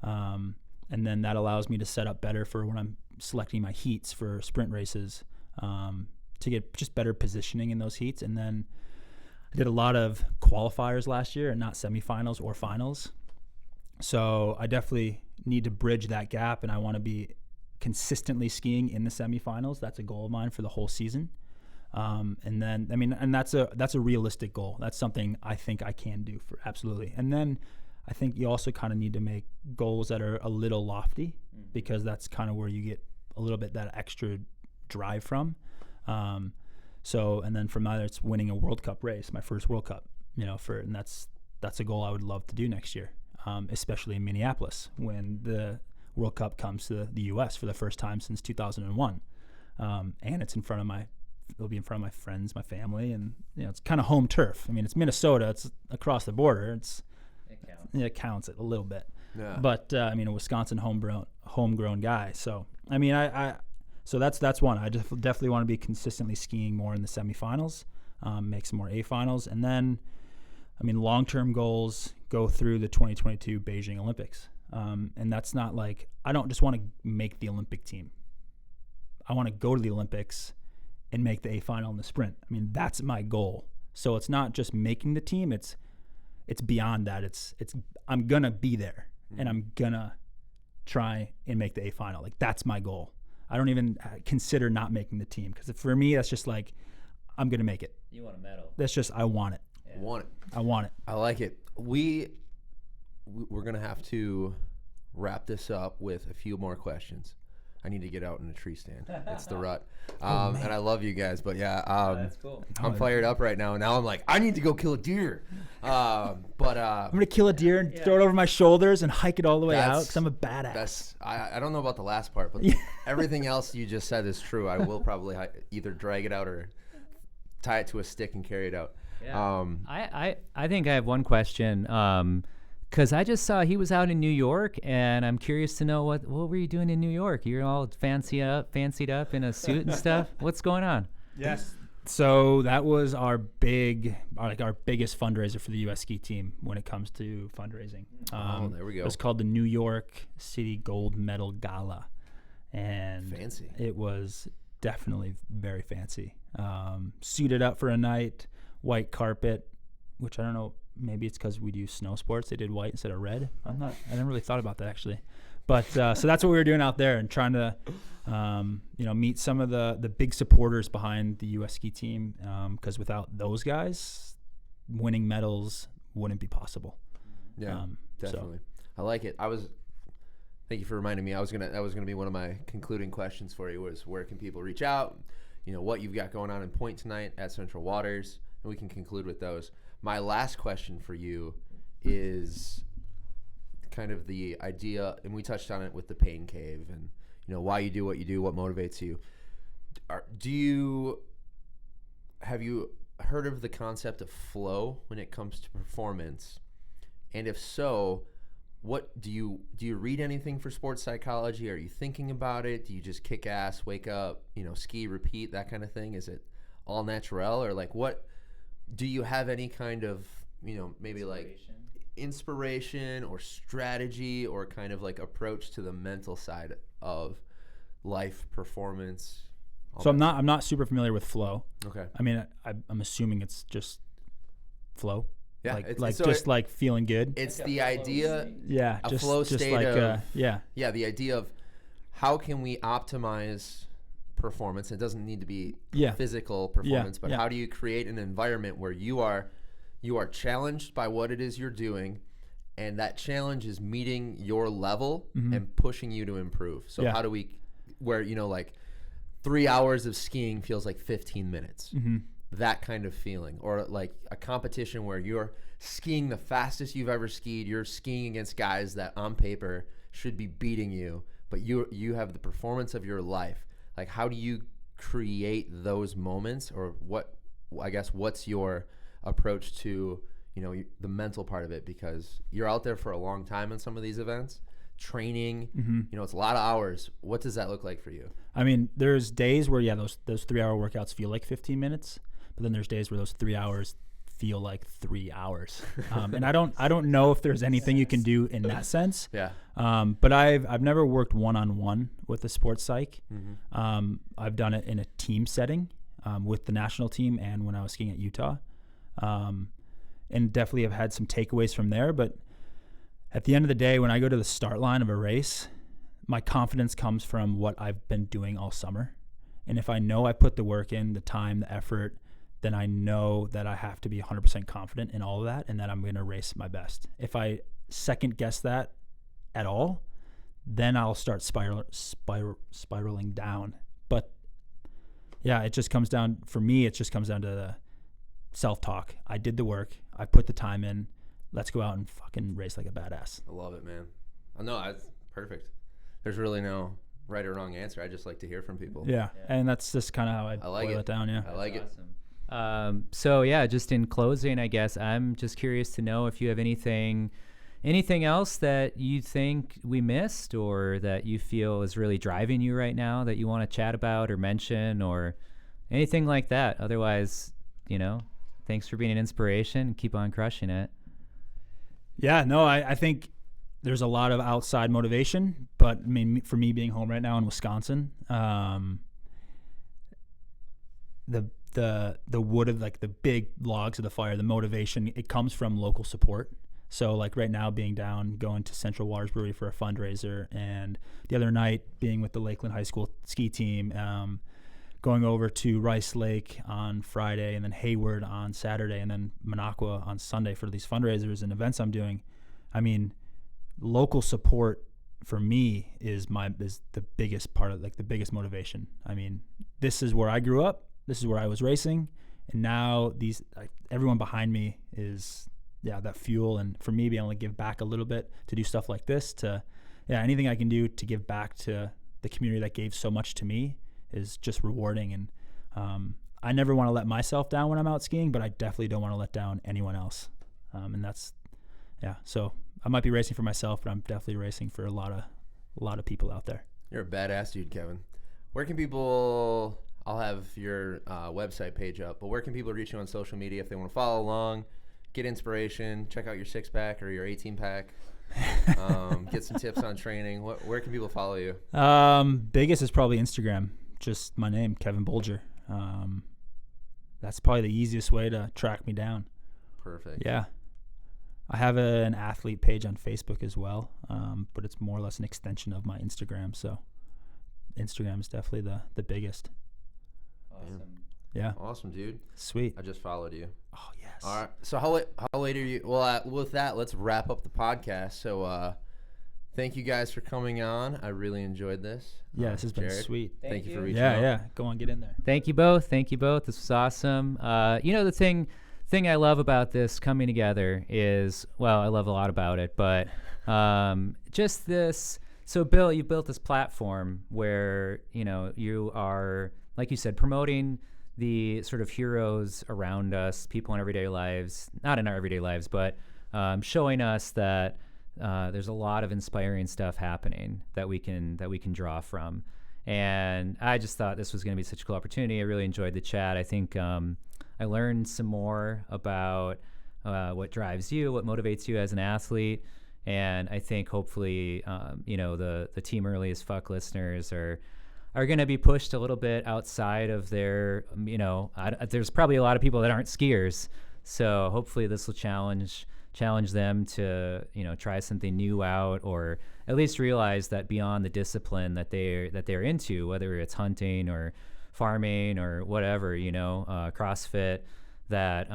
Speaker 1: And then that allows me to set up better for when I'm selecting my heats for sprint races, to get just better positioning in those heats. And then I did a lot of qualifiers last year and not semifinals or finals. So I definitely need to bridge that gap, and I want to be consistently skiing in the semifinals. That's a goal of mine for the whole season. And then, and that's a realistic goal. That's something I think I can do for absolutely. And then I think you also kind of need to make goals that are a little lofty, because that's kind of where you get a little bit that extra drive from. So, and then from there, it's winning a World Cup race, my first World Cup, and that's a goal I would love to do next year, especially in Minneapolis when the World Cup comes to the U.S. for the first time since 2001. And it'll be in front of my friends, my family, and it's kind of home turf. I mean, it's Minnesota, it's across the border. It counts it a little bit. Yeah. But a Wisconsin homegrown guy. So so that's one. I definitely want to be consistently skiing more in the semifinals, make some more A finals, and then long-term goals go through the 2022 Beijing Olympics. And that's not like, I don't just want to make the Olympic team. I want to go to the Olympics and make the A final in the sprint. That's my goal. So it's not just making the team. It's beyond that. It's I'm gonna be there, and I'm gonna try and make the A final. Like, that's my goal. I don't even consider not making the team, because for me, that's just like, I'm gonna make it.
Speaker 3: You want a medal.
Speaker 1: That's just, I want it.
Speaker 2: Yeah. Want it.
Speaker 1: I want it.
Speaker 2: I like it. We're gonna have to wrap this up with a few more questions. I need to get out in a tree stand. It's the rut. And I love you guys, but yeah,
Speaker 3: that's cool.
Speaker 2: I'm fired up right now. Now I'm like, I need to go kill a deer. I'm
Speaker 1: going to kill a deer and throw it over my shoulders and hike it all the way out, because I'm a badass.
Speaker 2: I don't know about the last part, but everything else you just said is true. I will probably either drag it out or tie it to a stick and carry it out.
Speaker 4: Yeah. I think I have one question. Because I just saw he was out in New York, and I'm curious to know what were you doing in New York? You're all fancied up in a suit and stuff. What's going on?
Speaker 1: Yes. So that was our biggest fundraiser for the U.S. ski team when it comes to fundraising.
Speaker 2: There we go.
Speaker 1: It was called the New York City Gold Medal Gala, and
Speaker 2: fancy.
Speaker 1: It was definitely very fancy. Suited up for a night, white carpet, which I don't know. Maybe it's because we do snow sports. They did white instead of red. I never really thought about that, actually. But so that's what we were doing out there, and trying to, meet some of the big supporters behind the U.S. ski team. Because without those guys, winning medals wouldn't be possible.
Speaker 2: Yeah, definitely. I like it. Thank you for reminding me. That was gonna be one of my concluding questions for you, was where can people reach out? What you've got going on in Point tonight at Central Waters, and we can conclude with those. My last question for you is kind of the idea, and we touched on it with the pain cave, and why you do what you do, what motivates you. Have you heard of the concept of flow when it comes to performance? And if so, what do you read anything for sports psychology? Are you thinking about it? Do you just kick ass, wake up, ski, repeat, that kind of thing? Is it all natural, or like what? Do you have any kind of, maybe like inspiration or strategy or kind of like approach to the mental side of life, performance?
Speaker 1: So I'm not super familiar with flow.
Speaker 2: Okay.
Speaker 1: I'm assuming it's just flow.
Speaker 2: Yeah.
Speaker 1: Like feeling good.
Speaker 2: It's the idea.
Speaker 1: Yeah.
Speaker 2: A flow state of. Yeah. The idea of how can we optimize performance. It doesn't need to be physical performance, but how do you create an environment where you are challenged by what it is you're doing, and that challenge is meeting your level and pushing you to improve. So how do we, where like 3 hours of skiing feels like 15 minutes, that kind of feeling, or like a competition where you're skiing the fastest you've ever skied, you're skiing against guys that on paper should be beating you, but you have the performance of your life. Like, how do you create those moments, or what's your approach to, the mental part of it? Because you're out there for a long time in some of these events, training, it's a lot of hours. What does that look like for you?
Speaker 1: There's days where, those 3 hour workouts feel like 15 minutes, but then there's days where those 3 hours feel like 3 hours. And I don't know if there's anything you can do in that sense.
Speaker 2: Yeah.
Speaker 1: But I've never worked one-on-one with a sports psych. I've done it in a team setting with the national team, and when I was skiing at Utah. and definitely have had some takeaways from there. But at the end of the day, when I go to the start line of a race, my confidence comes from what I've been doing all summer. And if I know I put the work in, the time, the effort, then I know that I have to be 100% confident in all of that and that I'm going to race my best. If I second guess that at all, then I'll start spiraling down. But yeah, it just comes down, for me, it just comes down to the self-talk. I did the work. I put the time in. Let's go out and fucking race like a badass.
Speaker 2: I love it, man. No, that's perfect. There's really no right or wrong answer. I just like to hear from people.
Speaker 1: Yeah. And that's just kind of how I
Speaker 2: like
Speaker 1: boil it down. Yeah.
Speaker 2: I like it.
Speaker 3: Awesome.
Speaker 4: So yeah, just in closing, I guess I'm just curious to know if you have anything else that you think we missed or that you feel is really driving you right now that you want to chat about or mention or anything like that. Otherwise, thanks for being an inspiration. Keep on crushing it.
Speaker 1: Yeah, no, I think there's a lot of outside motivation, but I mean, for me being home right now in Wisconsin, the wood of like the big logs of the fire, the motivation, it comes from local support. So like right now being down, going to Central Waters Brewery for a fundraiser, and the other night being with the Lakeland High School ski team, going over to Rice Lake on Friday and then Hayward on Saturday and then Minocqua on Sunday for these fundraisers and events I'm doing. I mean, local support for me is the biggest part of, like, the biggest motivation. I mean, this is where I grew up. This is where I was racing. And now everyone behind me is, that fuel. And for me, being able to give back a little bit, to do stuff like this, anything I can do to give back to the community that gave so much to me is just rewarding. And I never want to let myself down when I'm out skiing, but I definitely don't want to let down anyone else. And that's, so I might be racing for myself, but I'm definitely racing for a lot of people out there.
Speaker 2: You're a badass dude, Kevin. Where can people, I'll have your website page up, but where can people reach you on social media if they want to follow along, get inspiration, check out your 6-pack or your 18-pack, get some tips on training? Where can people follow you?
Speaker 1: Biggest is probably Instagram. Just my name, Kevin Bolger. That's probably the easiest way to track me down.
Speaker 2: Perfect.
Speaker 1: Yeah. I have an athlete page on Facebook as well, but it's more or less an extension of my Instagram. So Instagram is definitely the biggest.
Speaker 3: Awesome.
Speaker 1: Yeah.
Speaker 2: Awesome, dude.
Speaker 1: Sweet.
Speaker 2: I just followed you.
Speaker 1: Oh, yes.
Speaker 2: All right. So how late are you? Well, with that, let's wrap up the podcast. So thank you guys for coming on. I really enjoyed this.
Speaker 1: Yeah, this has been
Speaker 2: Jared,
Speaker 1: sweet.
Speaker 2: Thank you for reaching out.
Speaker 1: Yeah. Go on, get in there.
Speaker 4: Thank you both. This was awesome. The thing I love about this coming together is, well, I love a lot about it, but just this. So Bill, you built this platform where, you are, like you said, promoting the sort of heroes around us, people in everyday lives, not in our everyday lives, but showing us that there's a lot of inspiring stuff happening that we can draw from. And I just thought this was going to be such a cool opportunity. I really enjoyed the chat. I think I learned some more about what drives you, what motivates you as an athlete. And I think hopefully, the Team Early as Fuck listeners are going to be pushed a little bit outside of their, there's probably a lot of people that aren't skiers. So hopefully this will challenge them to, try something new out, or at least realize that beyond the discipline that they're into, whether it's hunting or farming or whatever, CrossFit, that,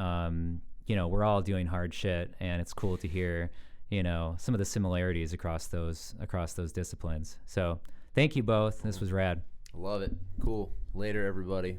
Speaker 4: we're all doing hard shit, and it's cool to hear, some of the similarities across those disciplines. So thank you both. This was rad.
Speaker 2: Love it. Cool. Later, everybody.